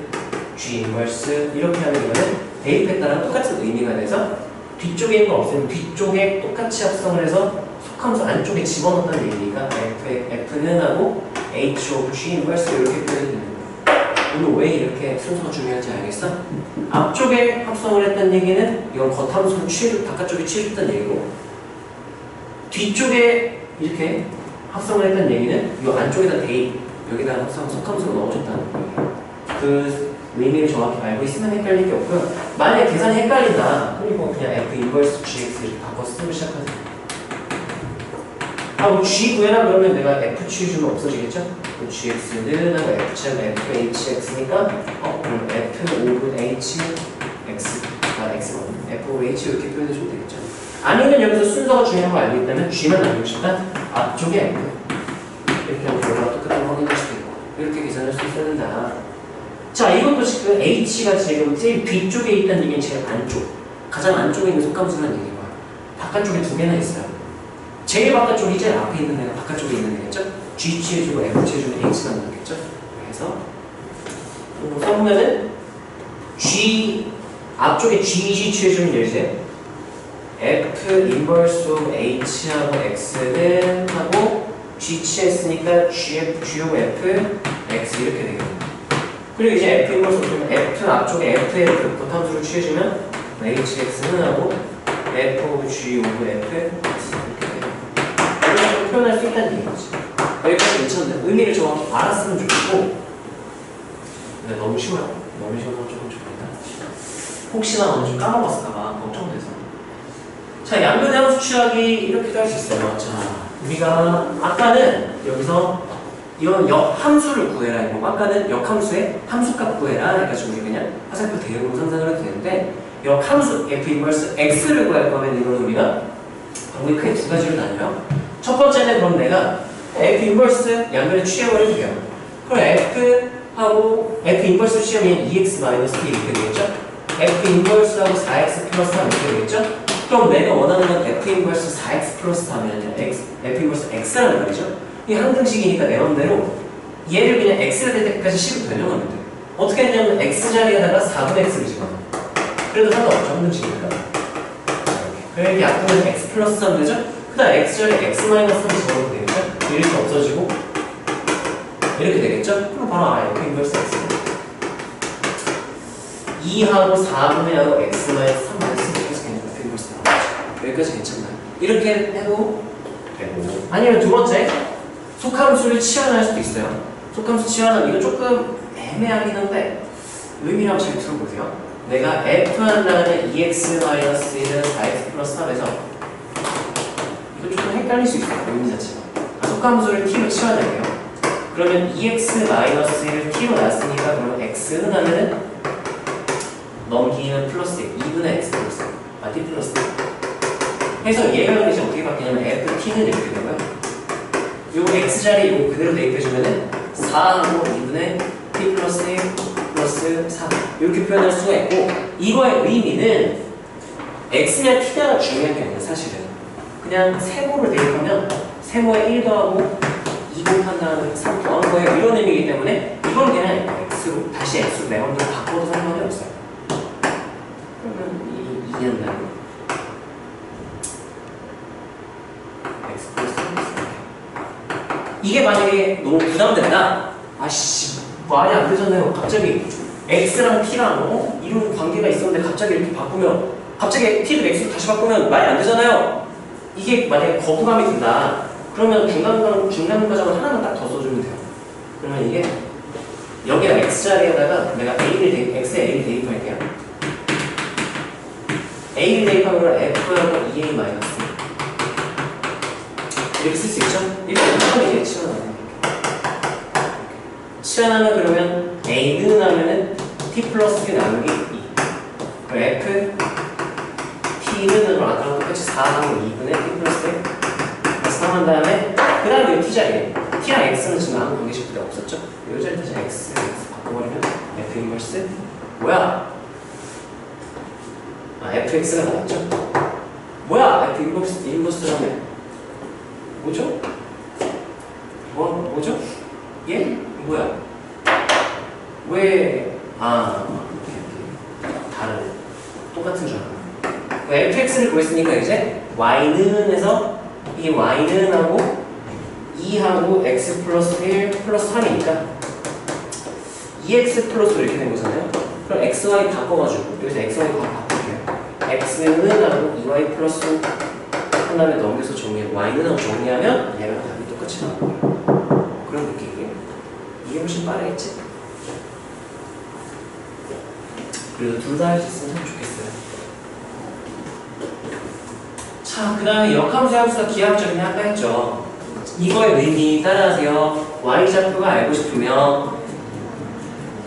G 인버스 이렇게 하는 이거는 대입했다랑 똑같은 의미가 돼서 뒤쪽에 있는 거 없으면 뒤쪽에 똑같이 합성을 해서 속함수 안쪽에 집어넣었다는 얘기니까 F는 하고 H 오브 G 인버스 이렇게 표현이 되는 거예요. 오늘 왜 이렇게 순서가 중요한지 알겠어? 앞쪽에 합성을 했다는 얘기는 이건 겉함수를 바깥쪽에 취해줬다는 얘기고 뒤쪽에 이렇게 합성을 했다는 얘기는 이 안쪽에다 대입 여기다 속함수로 넣어줬다는 거예요. 그 의미를 정확히 알고 있으면 헷갈릴 게 없고요. 만약 계산이 헷갈린다 그리고 그냥 F 인버스 GX 이렇게 바꿔서 쓰고 시작하세요. 뭐 G 구해라 그러면 내가 F 취해주면 없어지겠죠? GX는 하고 F 취하면 FHX니까 그럼 F 오브 H X가 X거든요. F 오브 H 이렇게 표현해주면 되겠죠? 아니면 여기서 순서가 중요한 거 알고 있다면 G만 알고 싶다? 앞쪽에 F 이렇게 하면 결과가 똑같은 거 확인할 수도 있고 이렇게 계산할 수 있어야 된다. 자, 이것도 지금 H가 지금 제일 뒤쪽에 있다는 얘기는 제일 안쪽 가장 안쪽에 있는 속함수라는 얘기인 거야. 바깥쪽에 두 개나 있어요. 제일 바깥쪽이 제일 앞에 있는 애가 바깥쪽에 있는 애겠죠? G 취해주고 F 취해주면 H가 나오겠죠? 그래서 써보면은 G 앞쪽에 G 취해주면 열쇠 F 인버스 오브 H하고 X는 하고 G 취했으니까 G 오브 F X 이렇게 되겠네요. 그리고 이제 F 인버스 오브 F 앞쪽에 F의 겉함수를 취해주면 HX는 하고 F 오브 G 오브 F X 이렇게 돼요. 이렇게 표현할 수 있다는 얘기지. 여기까지 괜찮네. 의미를 정확히 알았으면 좋겠고 근데 너무 쉬워요. 너무 쉬워서 조금 좋겠다. 혹시나 오늘 좀 까먹었을까봐 걱정돼서. 자, 양변의 함수 취하기 이렇게도 할 수 있어요. 자, 우리가 아까는 여기서 이건 역함수를 구해라 이거 아까는 역함수의 함수값 구해라 해가지고 우리 그냥 화살표 대응으로 상상을 해도 되는데 역함수 F 인버스 X를 구할 거면 이건 우리가 방법이 크게 두 가지로 나뉘어요. 첫 번째는 그럼 내가 F 인버스 양변에 취해버려줄게요. 그럼 F하고 F 인버스 취하면 2x 마이너스 t 이렇게 되겠죠? F 인버스하고 4x 플러스 3 이렇게 되겠죠? 그럼 내가 원하는 건 F 인버스 4x 플러스 3이면 F 인버스 x라는 말이죠? 이 항등식이니까 내 맘대로 얘를 그냥 x가 될 때까지 식으로 변형하면 돼. 어떻게 했냐면 x자리에다가 4분의 x를 집어넣어. 그래도 상관없죠, 항등식이니까. 그럼 여기 약분은 x 플러스 3 되죠? 그 다음 x자리에 x 마이너스 3 집어넣으면 되겠죠? 이렇게 없어지고 이렇게 되겠죠? 그럼 바로 F 인버스 x 2하고 4분의 하고 x 마이너스 3 마이너스 이렇게 해서 그냥 F 인버스 나오죠. 여기까지 괜찮나요? 이렇게 해도 되고 아니면 두 번째 속함수를 치환할 수도 있어요. 속함수 치환은 이거 조금 애매하긴 한데 의미를 한번 잘 들어보세요. 내가 F 한 다음에 2x-1은 4x 플러스 3에서 이거 조금 헷갈릴 수 있어요. 의미 자체가. 속함수를 t로 치환할게요. 그러면 2x-1을 t로 놨으니까 그러면 x는 하면은 넘기면 플러스 2분의 x 플러스 t 플러스 해서 얘가 이제 어떻게 바뀌냐면 ft는 이렇게 되고요. 요 x자리 이거 그대로 대입해주면은 4하고 2분의 t 플러스 1 플러스 4 이렇게 표현할 수가 있고 이거의 의미는 x냐 t냐가 중요한 게 아니라 사실은 그냥 세모를 대입하면 세모에 1 더하고 2 곱한 다음에 3 더한 거예요. 이런 의미이기 때문에 이건 그냥 x로 다시 x로 내 맘대로 바꿔도 상관이 없어요. 그러면 이해한다는 x 플러스 3 이게 만약에 너무 부담된다? 아씨 말이 안 되잖아요. 갑자기 x랑 t랑 이런 관계가 있었는데 갑자기 이렇게 바꾸면 갑자기 t를 x로 다시 바꾸면 말이 안 되잖아요. 이게 만약에 거부감이 든다. 그러면 중간 과정을 하나만 딱 더 써주면 돼요. 그러면 이게 여기다 x자리에다가 내가 x에 a를 대입할게요. a를 대입하면 f하고 2a 마이너스 이렇게 쓸 수 있죠? 이렇게 처음에 치환하면 치환하면 그러면 a는 하면은 t 플러스 1 나누기 2 그리고 f t는 아까랑 똑같이 4하고 2분의 t 플러스 1 3한 다음에 그 다음에 이 t자리에 t랑 x는 지금 아무 관계식도 없었죠? 이 자리 다시 x 바꿔버리면 f 인버스 뭐야? 아 fx가 나왔죠? 뭐야? f 인버스라면 뭐죠? 뭐죠? 얘? 뭐야? 왜? 다른 똑같은 줄 알아. fx를 구했으니까 이제 y는 해서 이 y는 하고 2하고 x 플러스 1 플러스 3이니까 2x 플러스 이렇게 된 거잖아요. 그럼 xy 바꿔가지고 여기서 xy 바꿀게요. x는 하고 2y 플러스 한 다음에 넘겨서 정리해 y는 하고 정리하면 얘랑 답이 똑같이 나오는 거예요. 그런 느낌이에요. 이게 훨씬 빠르겠지? 그래도 둘 다 할 수 있으면 참 좋겠어요. 자, 그 다음에 역함수 함수가 기하학적이냐 아까 했죠. 이거의 의미 따라하세요. y좌표가 알고 싶으면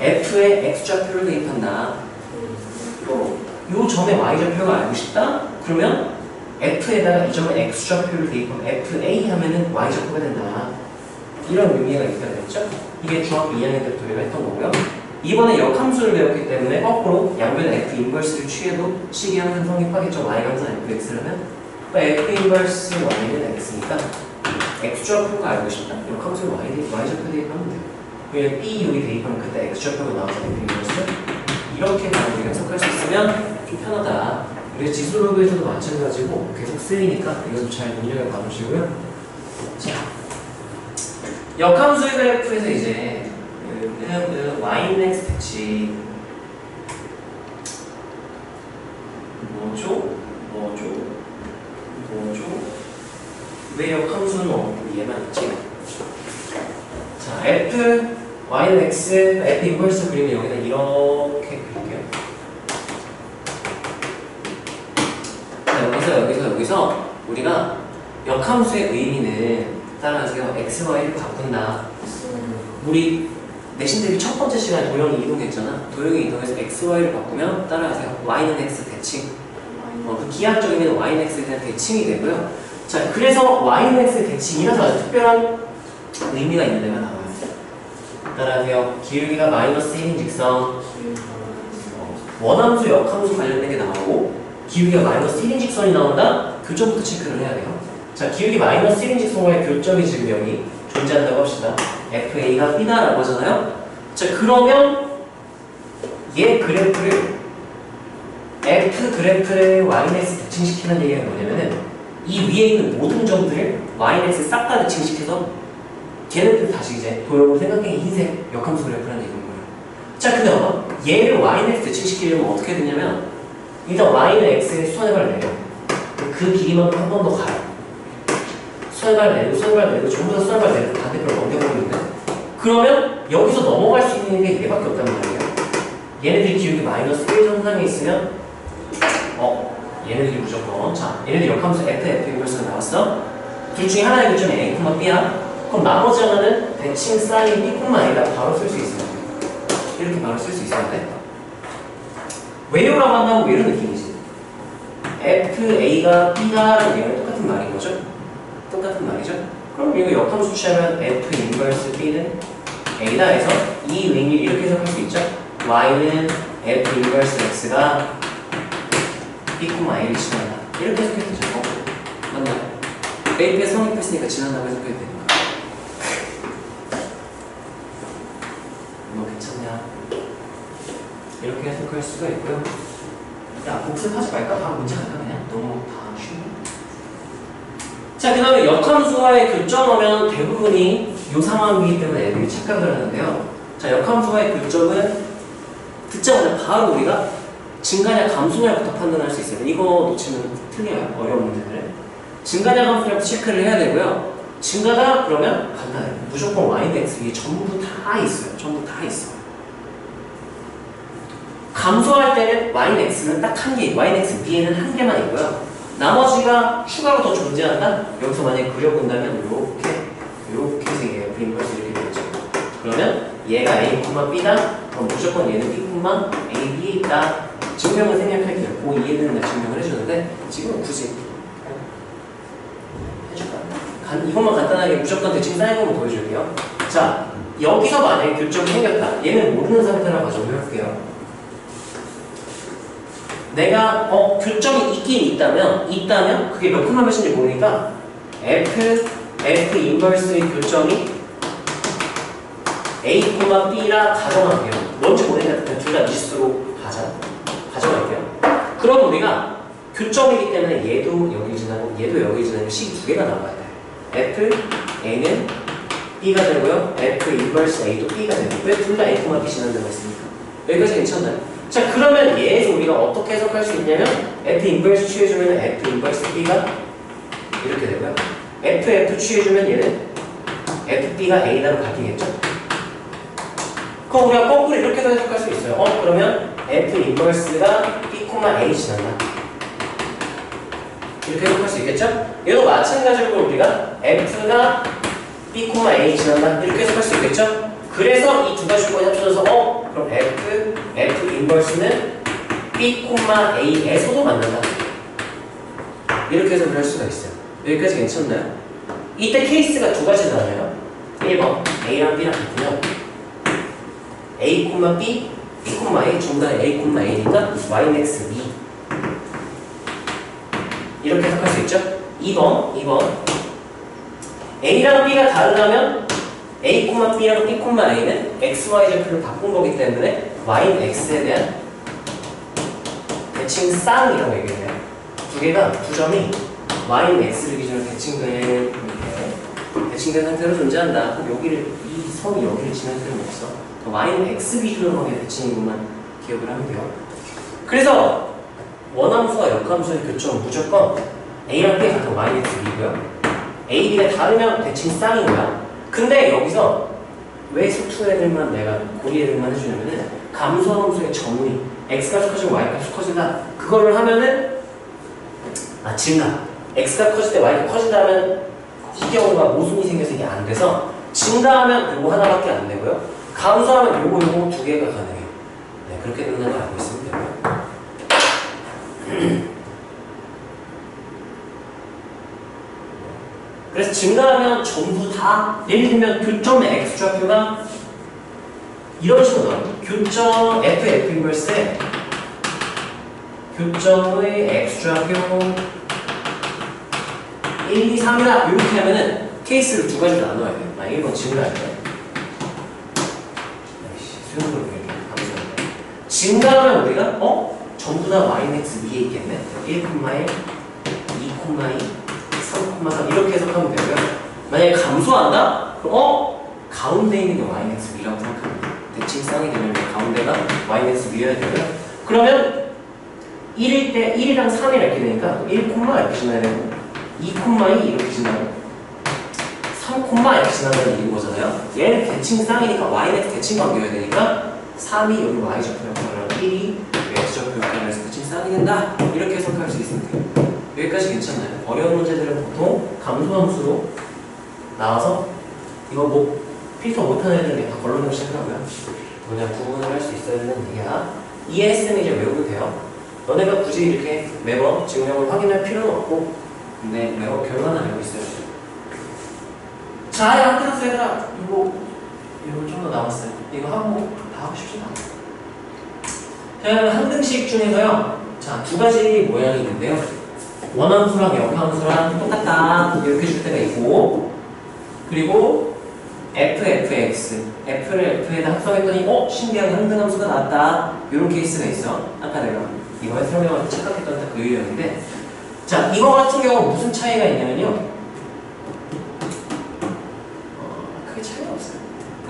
f에 x좌표를 대입한다. 요 점에 y좌표가 알고 싶다? 그러면 f에다가 이 점에 x좌표를 대입하면 fa 하면은 y좌표가 된다. 이런 의미가 있게 되겠죠? 이게 중학교 2학년 때부터 우리가 했던 거고요. 이번에 역함수를 배웠기 때문에 거꾸로 양변 f 인버스를 취해도 식이 항상 성립하겠죠. y가 항상 fx라면 f 인버스 y는 x니까 x좌표가 알고 싶다. 역함수 y좌표 대입하면 돼요. 그냥 b 여기 대입하면 그때 x좌표가 나와서 f 인버스 이렇게 우리가 해석할 수 있으면 좀 편하다. 우리 지수로그에서도 마찬가지고 계속 쓰이니까 이것도 잘 눈여겨 봐주시고요. 자, 역함수의 그래프에서 이제 y는 x 대칭 뭐죠? 왜 역함수는 얘만 있지? 자, f, y는 x, f 인버스 그리면 여기다 이렇게 그릴게요. 자, 여기서 우리가 역함수의 의미는 따라하세요. x, y를 바꾼다. 우리 내신 대비 첫 번째 시간에 도형이 이동했잖아. 도형이 이동해서 x, y를 바꾸면 따라하세요. y는 x 대칭. 그 기하학적인 의미는 y는 x에 대한 대칭이 되고요. 자, 그래서 y는 x 대칭이라서 아주 특별한 의미가 있는 데가 나와요. 따라하세요. 기울기가 마이너스 1인 직선 원함수, 역함수 관련된 게 나오고 기울기가 마이너스 1인 직선이 나온다? 교점부터 체크를 해야 돼요. 자, 기울기 마이너스 1인 직선과의 교점이 지금 여기 존재한다고 합시다. FA가 B다라고 하잖아요. 자, 그러면 얘 그래프를 F 그래프를 yx 대칭시키는 얘기가 뭐냐면은 이 위에 있는 모든 점들을 yx 싹 다 대칭시켜서 걔네들 다시 이제 도형으로 생각해 흰색 역함수 그래프라는 얘기인 거예요. 자, 근데 봐봐. 얘를 yx 대칭시키려면 어떻게 되냐면 일단 y는 x에 수선해발 내려. 그 길이만 한 번 더 가요. 수선해발 내리고 전부 다 수선해발 내리고 반대편으로 넘겨버리는데 그러면 여기서 넘어갈 수 있는 게 얘밖에 없단 말이에요. 얘네들이 기울기 마이너스 1 선상에 있으면 얘네들이 무조건 얘네들 역함수 f 인버스가 나왔어. 둘 중에 하나의 교점이 a, b야. 그럼 나머지 하나는 대칭 사인 b뿐만 아니라 바로 쓸 수 있어요. 이렇게 바로 쓸 수 있어야 돼. 왜요라고 한다고 이런 느낌이지. FA가 B다라는 얘는 똑같은 말인 거죠? 똑같은 말이죠? 그럼 이거 역함수 취하면 F 인버스 B는 A다 해서 이 링을 이렇게 해석할 수 있죠? Y는 F 인버스 X가 B, A를 지난다. 이렇게 해석해도 되죠? 맞나요? A에 성립했으니까 지난다고 해석해도 되니까. 뭐 괜찮냐? 이렇게 해석할 수가 있고요. 야, 복습하지 말까? 바로 문제 갈까 그냥? 너무 다 쉬워. 자, 그 다음에 역함수와의 교점하면 대부분이 이 상황이기 때문에 애들이 착각을 하는데요. 자, 역함수와의 교점은 듣자마자 바로 우리가 증가냐 감소냐부터 판단할 수 있어요. 이거 놓치면 틀려요. 어려운 문제들. 증가냐 감소냐부터 체크를 해야 되고요. 증가다 그러면 간단해요. 무조건 Y는 X 위에 전부 다 있어요. 전부 다 있어. 감소할 때는 Y는 X는 딱 한 개, Y는 X 위에는 한 개만 있고요. 나머지가 추가로 더 존재한다? 여기서 만약에 그려본다면 요렇게 생겨요. F 인버스 이렇게 되겠죠. 그러면 얘가 A, B다? 그럼 무조건 얘는 B, A, B에 있다. 증명을 생략할게요. 그 이해되는 날 증명을 해주는데 지금은 굳이 해줄까요? 이것만 간단하게 무조건 대칭 쌓인 것만 보여줄게요. 자, 여기서 만약에 교점이 생겼다. 얘는 모르는 상태라고 가정을 해볼게요. 내가 교점이 있긴 있다면 그게 몇 콤마 몇인지 모르니까 F 인버스의 교점이 A, B라 가정할게요. 뭔지 모르니까 둘 다 미지수로 가정할게요. 그럼 우리가 교점이기 때문에 얘도 여기 지나고 얘도 여기 지나고 식이 두 개가 나와야 돼. F, A는 B가 되고요. F 인버스 A도 B가 되고 왜 둘 다 A, B 지난다고 했습니까? 여기까지 괜찮나요? 자, 그러면 얘에서 우리가 어떻게 해석할 수 있냐면 F 인버스 취해주면 F 인버스 B가 이렇게 되고요. F 취해주면 얘는 FB가 A라고 바뀌겠죠? 그럼 우리가 거꾸로 이렇게 해석할 수 있어요. 그러면 F 인버스가 B, A 지난다. 이렇게 해석할 수 있겠죠? 얘도 마찬가지로 우리가 F가 B, A 지난다. 이렇게 해석할 수 있겠죠? 그래서 이 두 가지 조건이 합쳐져서 그럼 F 인버스는 B, A에서도 만난다. 이렇게 해석을 할 수가 있어요. 여기까지 괜찮나요? 이때 케이스가 두 가지잖아요. 1번 A랑 B랑 같으면 A, B, B, A 전부 다 A, A니까 Y는 X, B 이렇게 해석할 수 있죠? 2번 A랑 B가 다르다면 A, B랑 B, A는 X, Y 좌표를 바꾼 거기 때문에 Y는 X에 대한 대칭 쌍이라고 얘기해요. 두 점이 Y는 X를 기준으로 대칭된 상태로 존재한다. 그럼 이 선이 여기를 지날 필요는 없어. Y는 X 기준으로 하게 대칭인 것만 기억을 하면 돼요. 그래서 원함수와 역함수의 교점은 무조건 A랑 B가 같은 Y는 X B고요. A, B가 다르면 대칭 쌍인 거야. 근데 여기서 왜 소투 애들만 내가 고리 애들만 해주냐면은 감소함수의 정의 X가 커지고 Y가 커진다. 그거를 하면은 증가. X가 커질 때 Y가 커진다면 이 경우가 모순이 생겨서 이게 안 돼서 증가하면 요거 하나밖에 안 되고요. 감소하면 요거 두 개가 가능해요. 네, 그렇게 된다는 걸 알고 있으면 되고요. 그래서 증가하면 전부 다 예를 들면 교점의 X좌표가 이런 식으로 나와요. 교점 F 인버스에 교점의 X좌표 1, 2, 3이다 이렇게 하면은 케이스를 두 가지로 나눠야 돼요. 1번 증가할 때 수영으로 이렇게 감소할 때 증가하면 우리가 전부 다 Y는 X 위에 있겠네. 1, 2, 3, 이렇게 해석하면 되고요. 만약에 감소한다? 그럼 가운데 있는 게 Y는 X 위라고 생각합니다. 대칭 쌍이 되면 가운데가 Y는 X 위여야 되고요. 그러면 1일 때 1이랑 3이랑 이렇게 되니까 1, 이렇게 지나야 되고 2, 이렇게 지나고 3, 이렇게 지나가는 얘기인 거잖아요. 얘는 대칭 쌍이니까 Y는 X 대칭 관계여야 되니까 3이 여기 Y좌표 역할을 하고 1이 X좌표 역할을 해서 대칭 쌍이 된다. 이렇게 해석할 수 있으면 돼요. 여기까지 괜찮나요? 어려운 문제들은 보통 감소함수로 나와서 이거 필터 못하는 애들은 다 걸러내고 시작하고요. 그냥 구분을 할 수 있어야 되는 얘기야. 이해했으면 이제 외우면 돼요. 너네가 굳이 이렇게 매번 증명을 확인할 필요는 없고 근데 매번 결과는 알고 있어야 돼요. 자, 야, 끝났어, 얘들아. 이거 좀 더 남았어요. 이거 하고 다 하고 싶지도 않아. 자, 항등식 중에서요. 자, 두 가지 모양이 있는데요. 원함수랑 역함수랑 똑같다. 이렇게 줄 때가 있고, 그리고 fx, f를 f에다 합성했더니 신기하게 항등함수가 나왔다. 이런 케이스가 있어. 아까 내가 이거에 설명할 때 착각했던 딱 그 유형인데, 자, 이거 같은 경우 무슨 차이가 있냐면요. 크게 차이가 없어요.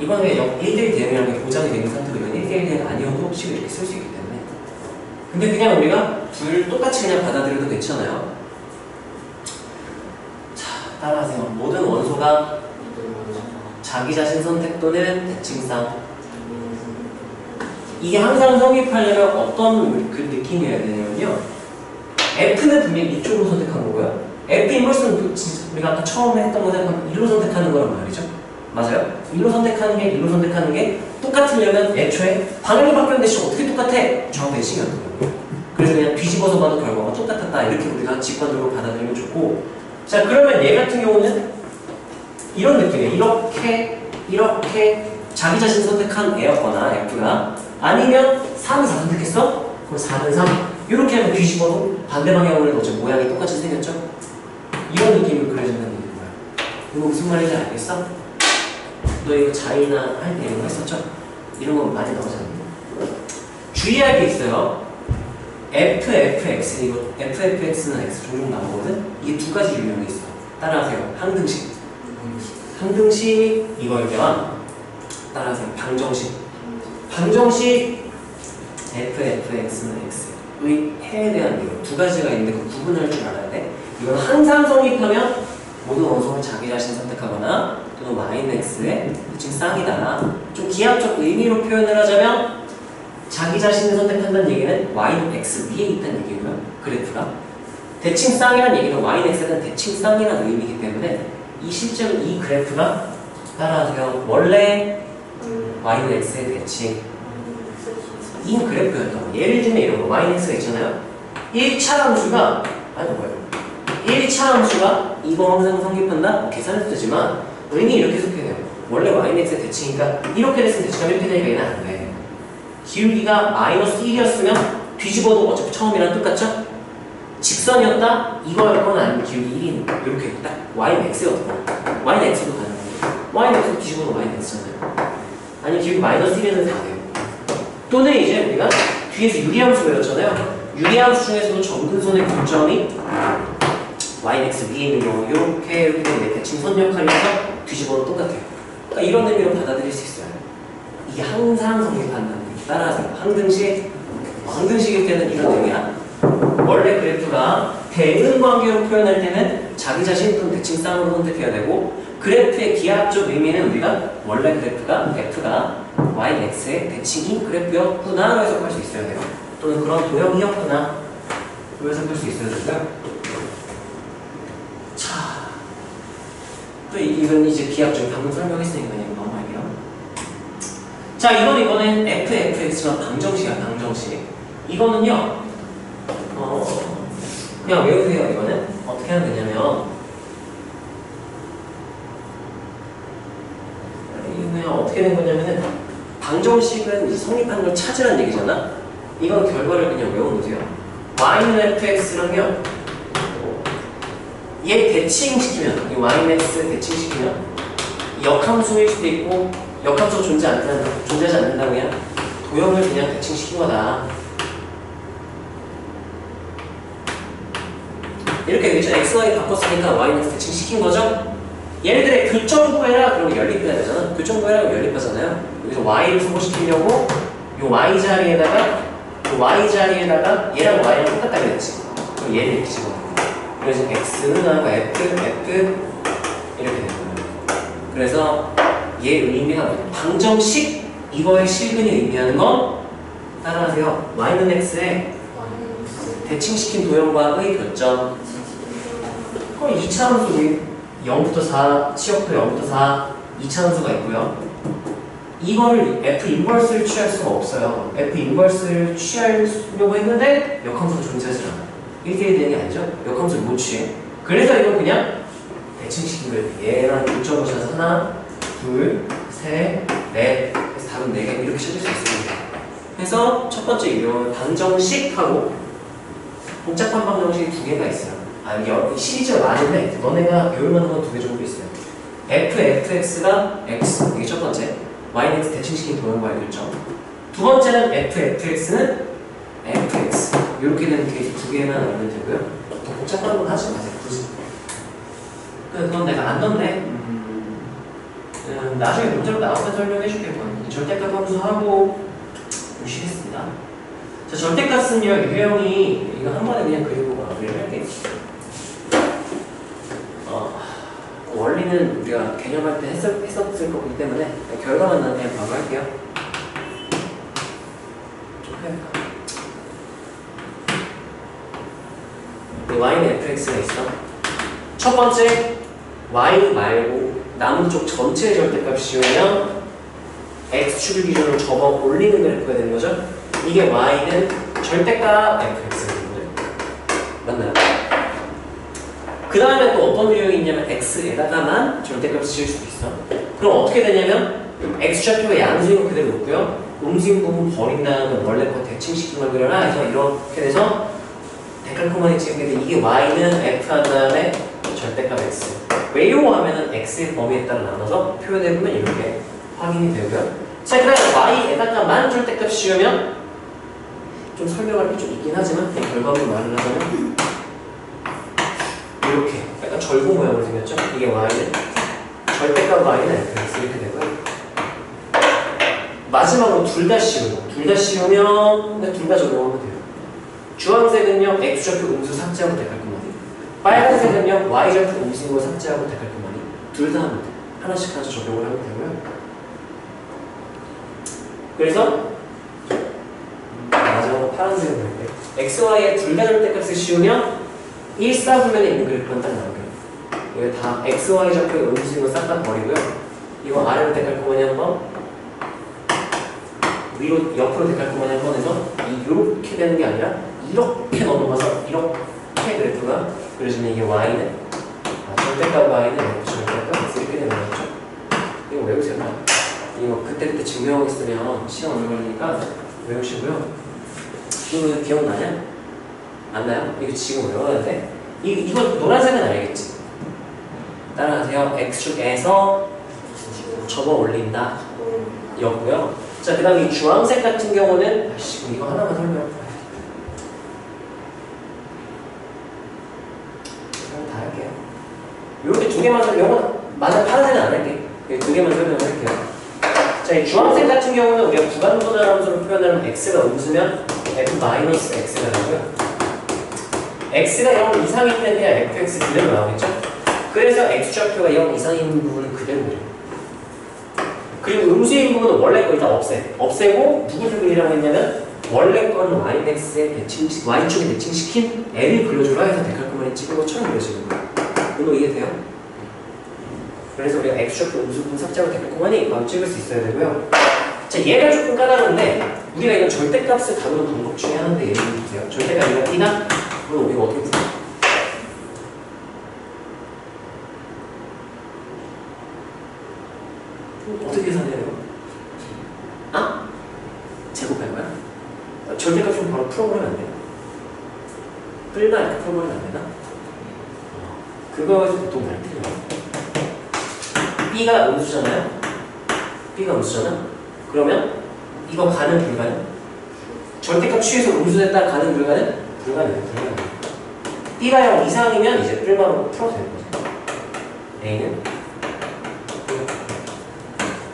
이거는 그냥 1대1 대응이라는 게 보장이 되는 상태고, 이건 1대1 대응 아니어도 식을 이렇게 쓸 수 있기 때문에. 근데 그냥 우리가 둘 똑같이 그냥 받아들여도 괜찮아요. 자, 따라하세요. 모든 원소가 자기 자신 선택 또는 대칭상. 이게 항상 성립하려면 어떤 그 느낌이어야 되냐면요. F는 분명히 이쪽으로 선택한 거고요. F 인버스는 우리가 아까 처음에 했던 거는 이로 선택하는 거란 말이죠. 맞아요? 이로 선택하는 게, 이로 선택하는 게 똑같으려면 애초에 방향이 바뀌었는데 어떻게 똑같아? 정확하게 신경 쓰거든요. 그래서 그냥 뒤집어서 봐도 결과가 똑같았다. 이렇게 우리가 직관적으로 받아들이면 좋고. 자, 그러면 얘 같은 경우는 이런 느낌이에요. 이렇게 자기 자신 선택한 애였거나 F가 아니면 3을 4 선택했어? 그럼 4는 3. 이렇게 하면 뒤집어도 반대 방향으로 해도 어차피 모양이 똑같이 생겼죠? 이런 느낌을 그려준다는 얘기인 거야. 이거 무슨 말인지 알겠어? 너 이거 자이나 할 때 이런 거 했었죠? 이런 거 많이 나오잖아요. 주의할 게 있어요. FFX, 이거 FFX는 X 종종 나오거든? 이게 두 가지 유형이 있어. 따라하세요. 항등식. 항등식 이거일 때와 따라하세요. 방정식. 방정식 FFX는 X. 의 해에 대한 이유 두 가지가 있는데 그 구분할 줄 알아야 돼. 이건 항상 성립하면 모든 원소를 자기 자신 선택하거나 또는 y는 x의 대칭 쌍이다. 좀 기하적 의미로 표현을 하자면 자기 자신을 선택한다는 얘기는 y는 x 위에 있다는 얘기고요. 그래프가 대칭 쌍이라는 얘기는 y는 x에 대한 대칭 쌍이라는 의미이기 때문에 이 실제로 이 그래프가 따라하세요. 원래 y는 x의 대칭 인 그래프였던 거. 예를 들면 이런 거 yx가 있잖아요. 1차 함수가 뭐예요? 1차 함수가 이거 항상 성립한다? 계산해도 되지만 의미 이렇게 해석해야 돼요. 원래 yx의 대칭이니까 이렇게 됐으면 대칭하면 이렇게 되니까 얘는 안 돼. 기울기가 마이너스 1이었으면 뒤집어도 어차피 처음이랑 똑같죠? 직선이었다? 이거였거나 아니면 기울기 1인 이렇게 딱 y는 x였던 거. y는 x도 가능해요. y는 x 뒤집어도 y는 x잖아요. 아니 기울기 마이너스 1에는 4 돼요. 또는 이제 우리가 뒤에서 유리함수 배웠잖아요. 유리함수 중에서도 점근선의 교점이 yx 위에 있는 경우 이렇게 대칭 선 역할이라서 뒤집어도 똑같아요. 그러니까 이런 의미로 받아들일 수 있어요. 이게 항상 성립한다는 얘기. 따라서 항등식일 때는 이런 의미야. 원래 그래프가 대응 관계로 표현할 때는 자기 자신 또는 대칭 쌍으로 선택해야 되고 그래프의 기하학적 의미는 우리가 원래 그래프가 f가 yx의 대칭인 그래프였구나 해석할 수 있어야 돼요. 또는 그런 도형이었구나 해석할 수 있어야 되고요. 자, 또 이건 이제 기하학적 방금 설명했으니까 이거 넘어갈게요. 자, 이거는 FFX가 방정식이야. 방정식. 이거는요 그냥 외우세요. 이거는 어떻게 하면 되냐면 그냥 어떻게 된 거냐면은 방정식은 이제 성립하는 걸 찾으라는 얘기잖아. 이건 결과를 그냥 외워놓으세요. y는 fx랑요 얘 대칭시키면 이 y는 x 대칭시키면 역함수일 수도 있고 역함수가 존재하지 않는다고 그냥 도형을 그냥 대칭시킨 거다. 이렇게 되겠죠. x, y 바꿨으니까 y는 x 대칭시킨 거죠. 얘네들의 교점 구해라 그러면 연립해야 되잖아. 교점 구해라 그러면 연립하잖아요. 여기서 y를 소모시키려고 이 y 자리에다가 얘랑 y랑 똑같다 그랬지. 그럼 얘를 이렇게 집어넣는 거야. 그래서 x는 하고 f 이렇게 되는 거예요. 그래서 얘 의미가 뭐냐? 방정식 이거의 실근이 의미하는 건 따라하세요. y는 x에 대칭시킨 도형과의 교점. 그럼 2차 함수 0부터 4, 치역도 0부터 4, 2차 함수가 있고요. 이걸 F 인버스를 취할 수가 없어요. F 인버스를 취하려고 했는데 역함수가 존재하지 않아. 1대1 되는 게 아니죠. 역함수를 못 취해. 그래서 이건 그냥 대칭시킨 그래프. 얘랑 중점을 찾아서 하나, 둘, 셋, 넷. 그래서 답은 4개 이렇게 찾을 수 있습니다. 그래서 첫 번째 유형은 방정식하고 복잡한 방정식이 2개가 있어요. 이게 시리즈가 많은데 너네가 배울 만한 건 2개 정도 있어요. fx가 x, 이게 첫 번째. y는 x 대칭시킨 도형과의 결정. 두 번째는 fx는 fx. 이렇게 되는 케이스 2개만 알면 되고요. 더 복잡한 건 하지 마세요, 굳이. 그건 내가 안 넣네. 나중에 문제로 나올 때 설명해 줄게요. 절대값 함수하고 보시겠습니다. 자, 절대값은요, 유형이 이거 한 번에 그냥 그리고 마무리를 할게요. 원리는 우리가 개념할 때 했었을 거기 때문에 결과만 나는 그냥 바로 할게요. 좀 해볼까? y는 fx가 있어. 첫 번째, y 말고 남은 쪽 전체의 절대값 씌우면 x축을 기준으로 접어 올리는 그래프가 되는 거죠. 이게 y는 절대값 fx가 되는 거죠. 맞나요? 그 다음에 또 어떤 유형이 있냐면 x에다가만 절대값을 씌울 수도 있어. 그럼 어떻게 되냐면 x좌표가 양수인 거 그대로 놓고요. 음수인 부분 버린 다음에 원래 거 대칭시킨 걸 그려라 해서 이렇게 돼서 데칼코마니 찍게 돼. 이게 y는 f 한 다음에 절대값 x. 왜요? 하면은 x의 범위에 따라 나눠서 표현해보면 이렇게 확인이 되고요. 자, 그 다음에 y에다가만 절대값 씌우면 좀 설명할 게 좀 있긴 하지만 결과물 말을 하자면 이렇게 약간 절구 모양으로 생겼죠? 이게 y는 절대값 y는 fx 이렇게 되고요. 마지막으로 둘 다 씌우면 둘 다 적용하면 돼요. 주황색은요 x좌표 음수 삭제하고 데칼코마니, 빨간색은요 y좌표 음수인 거 삭제하고 데칼코마니. 둘 다 하면 돼. 하나씩 적용을 하면 되고요. 그래서 마지막으로 파란색을 볼게요. x, y의 둘 다 절대값을 씌우면 1사분면에 있는 그래프는 딱 나오게요. 이거 다 x, y 좌표 음수인 거 싹 다 버리고요. 이거 아래로 데칼코마니 한번, 위로 옆으로 데칼코마니 한번 해서 이렇게 되는 게 아니라 이렇게 넘어가서 이렇게 그래프가 그려지면 이게 y는 절대값 y는 f 절대값 이렇게 되는 거죠. 이거 외우세요. 이거 그때 증명하고 있으면 시간 오래 걸리니까 외우시고요. 이거 기억나냐? 안 나요? 이거 지금 외워야 돼. 이거 노란색은 알겠지? 따라가세요. x축에서 접어 올린다. 이거고요. 자, 그 다음에 이 주황색 같은 경우는 이거 하나만 설명할게요. 다 할게요. 이렇게 2개만 설명, 맞아, 파란색은 안 할게. 2개만 설명을 할게요. 자, 이 주황색 같은 경우는 우리가 구간도달 함수로 표현하면 x가 음수면 f-x가 되고요. x가 0 이상일 때는 fx 그대로 나오겠죠? 그래서 x좌표가 0 이상인 부분은 그대로 그려요. 그리고 음수인 부분은 원래 거 일단 없애고 누구를 그리라고 했냐면 원래 거는 yx의 대칭식, y축에 대칭시킨 l을 그려주라 해서 데칼코마니 찍은 것처럼 그려지는 거예요. 이거 이해돼요? 그래서 우리가 x좌표 음수분 삭제하고 데칼코마니 바로 찍을 수 있어야 되고요. 자, 얘가 조금 까다로운데 우리가 이건 절대값을 다루는 방법 중에 하나인데 예를 들어보세요. 절대값 이거 t나? 그럼 우리가 어떻게 풀어? 어떻게 계산해요? 아? 제곱할 거야? 절대값 좀 바로 풀어버리면 안 돼요? 끌다 이렇게 풀어버리면 안 되나? 그거 보통 잘 틀려요. B가 음수잖아요? B가 음수잖아? 그러면 이거 가는 불가능? 절대값 취해서 음수됐다 가는 불가능? 불가능해요. B가 0 이상이면 이제 뿔만으로 풀어도 되는 거죠. A는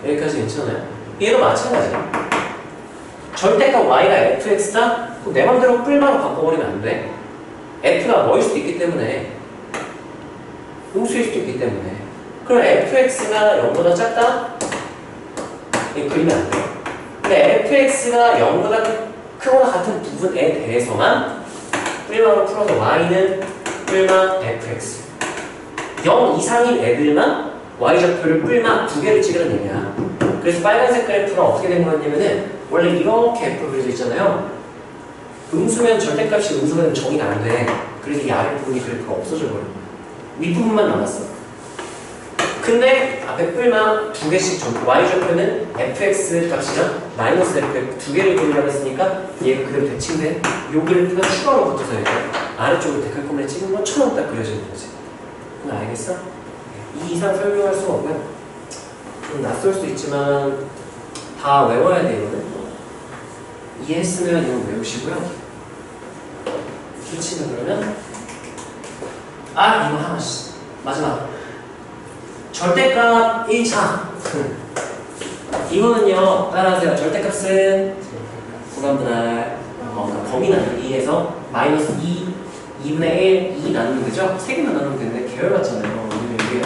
여기까지 괜찮아요? 얘도 마찬가지야. 절대값 y가 fx다? 그럼 내 맘대로 뿔만으로 바꿔버리면 안 돼. f가 뭐일 수도 있기 때문에, 음수일 수도 있기 때문에. 그럼 fx가 0보다 작다? 이거 그리면 안 돼요. 근데 fx가 0보다 크거나 같은 부분에 대해서만 뿔망을 풀어서 y는 뿔망 fx. 0 이상인 애들만 y좌표를 뿔망 2개를 찍으는 얘기야. 그래서 빨간색 그래프가 어떻게 된 거였냐면은 원래 이렇게 f가 그려져 있잖아요. 음수면 절대값이 음수가 되면 정의가 안 돼. 그래서 이 아랫부분이 그래프가 없어져 버려. 윗부분만 남았어. 근데 앞에 뿔만 두 개씩 전부 y좌표는 fx 값이랑 마이너스 fx 두 개를 그리려고 했으니까 얘가 그대로 대칭된 요 그래프가 추가로 붙어서 이제 아래쪽으로 데칼코마니 찍은 것처럼 딱 그려지는 거지. 그건 알겠어? 이 이상 설명할 수가 없고요. 좀 낯설 수 있지만 다 외워야 돼 이거는. 이해했으면 이거 외우시고요. 수치는 그러면 이거 하나씩 마지막 절대값 1차 이거는요 따라하세요. 절대값은 구간분할 그러니까 범위 나누기 2에서 마이너스 2분의 1, 2 나누면 되죠? 3개만 나누면 되는데 계열 같잖아요. 오늘 이게요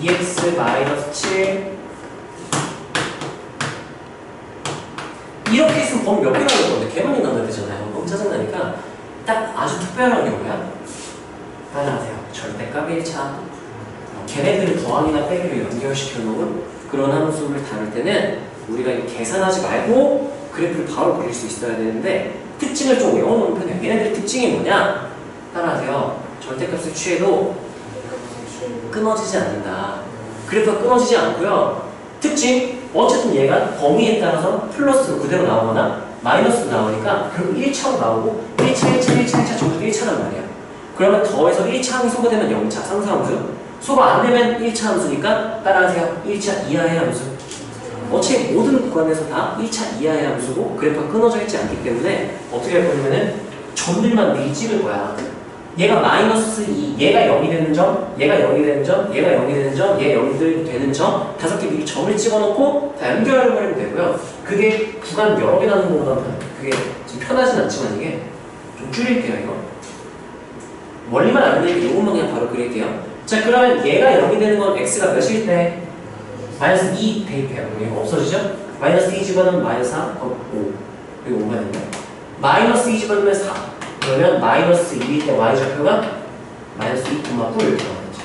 2x 마이너스 7 이렇게 있으면 범위 몇 개 나눌 건데 개 많이 나눠야 되잖아요. 너무 짜증나니까 딱 아주 특별한 경우야. 따라하세요. 절대값 1차 걔네들을 더하기나 빼기로 연결시켜 놓은 그런 함수를 다룰 때는 우리가 이거 계산하지 말고 그래프를 바로 그릴 수 있어야 되는데 특징을 좀 외워놓는 편이에요. 얘네들 특징이 뭐냐? 따라하세요. 절대값을 취해도 끊어지지 않는다. 그래프가 끊어지지 않고요. 특징 어쨌든 얘가 범위에 따라서 플러스로 그대로 나오거나 마이너스로 나오니까 결국 1차로 나오고 1차 전부 1차란 말이야. 그러면 더해서 1차 함수 소거되면 0차 상수함수 소거 안 되면 1차 함수니까 따라하세요. 1차 이하의 함수. 어차피 모든 구간에서 다 1차 이하의 함수고 그래프가 끊어져 있지 않기 때문에 어떻게 할 거냐면은 점들만 미리 찍을 거야. 얘가 마이너스 2, 얘가 0이 되는 점, 얘가 0이 되는 점, 얘가 0이 되는 점, 얘 0이 되는 점 5개 미리 점을 찍어놓고 다 연결해버리면 되고요. 그게 구간 여러 개 나는 것보다 그게 좀 편하진 않지만 이게 좀 줄일게요 이거. 원리만 알면 이것만 그냥 바로 그릴게요. 자 그러면 얘가 0이 되는 건 x가 몇일 때? 마이너스 2 대입해요. 이거 없어지죠? 마이너스 2 집어넣으면 마이너스 4, 5 그리고 5가 되네요. 마이너스 2 집어넣으면 4 그러면 마이너스 2일 때 y좌표가 마이너스 2, 9 이렇게 나오겠죠.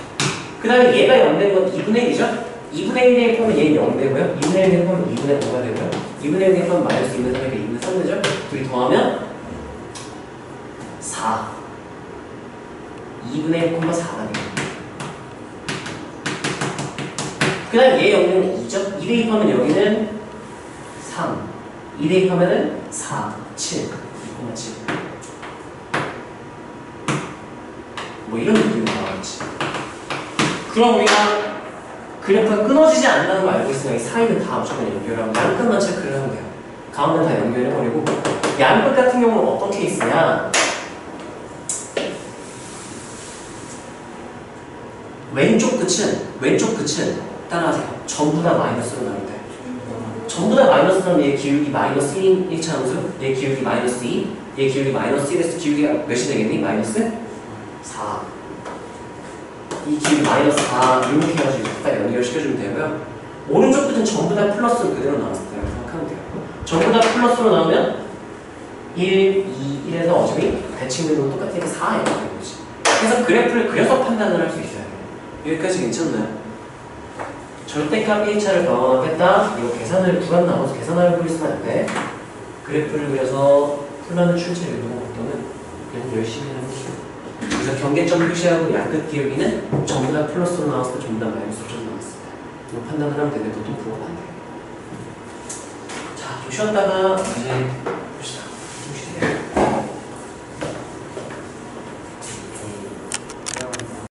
그 다음에 얘가 0 되는 건 2분의 1이죠? 2분의 1 대입하면 얘는 0 되고요. 2분의 1 대입하면 2분의 5가 되고요. 2분의 1 대입하면 마이너스 2분의 3이니까 2분의 3 되죠? 둘이 더하면 4 2분의 1, 4가 됩니다. 그 다음 얘 여기는 2죠? 2 대입하면 여기는 3 2 대입하면 4, 7 2,7 뭐 이런 느낌이 나와야지. 그럼 우리가 그래프가 끊어지지 않는다는 걸 알고 있으면 이 사이는 다 무조건 연결하고 양끝만 체크를 하면 돼요. 가운데는 다 연결해버리고 양끝 같은 경우는 어떤 케이스냐 왼쪽 끝은 따라하세요. 전부 다 마이너스로 나올 때 전부 다 마이너스로 나면 얘 기울기 마이너스 1인 1차 함수 얘 기울기 마이너스 2 얘 기울기 마이너스 1에서 기울기가 몇이 되겠니? 마이너스 4 이 기울기 마이너스 4 이렇게 해가지고 딱 연결시켜주면 되고요. 오른쪽 끝은 전부 다 플러스로 그대로 나왔을 때라고 생각하면 돼요. 전부 다 플러스로 나오면 1, 2, 1에서 어차피 대칭된 건 똑같으니까 4 이렇게 되는 거지. 그래서 그래프를 그려서 판단을 할 수 있어야 돼요. 여기까지 괜찮나요? 절대값 1차를 더하거나 뺐다. 이거 계산을 구간 나눠서 계산하려고 있으면 안 돼. 그래프를 그려서 풀라는 출제를 이런 것부터는 그냥 열심히 하는 거죠. 그래서 경계점 표시하고 양끝 기울기는 전부 다 플러스로 나왔을 때 전부 다 마이너스로 나왔을 때 이거 판단을 하면 되는데 보통 그거 안 돼요. 자, 좀 쉬었다가 이제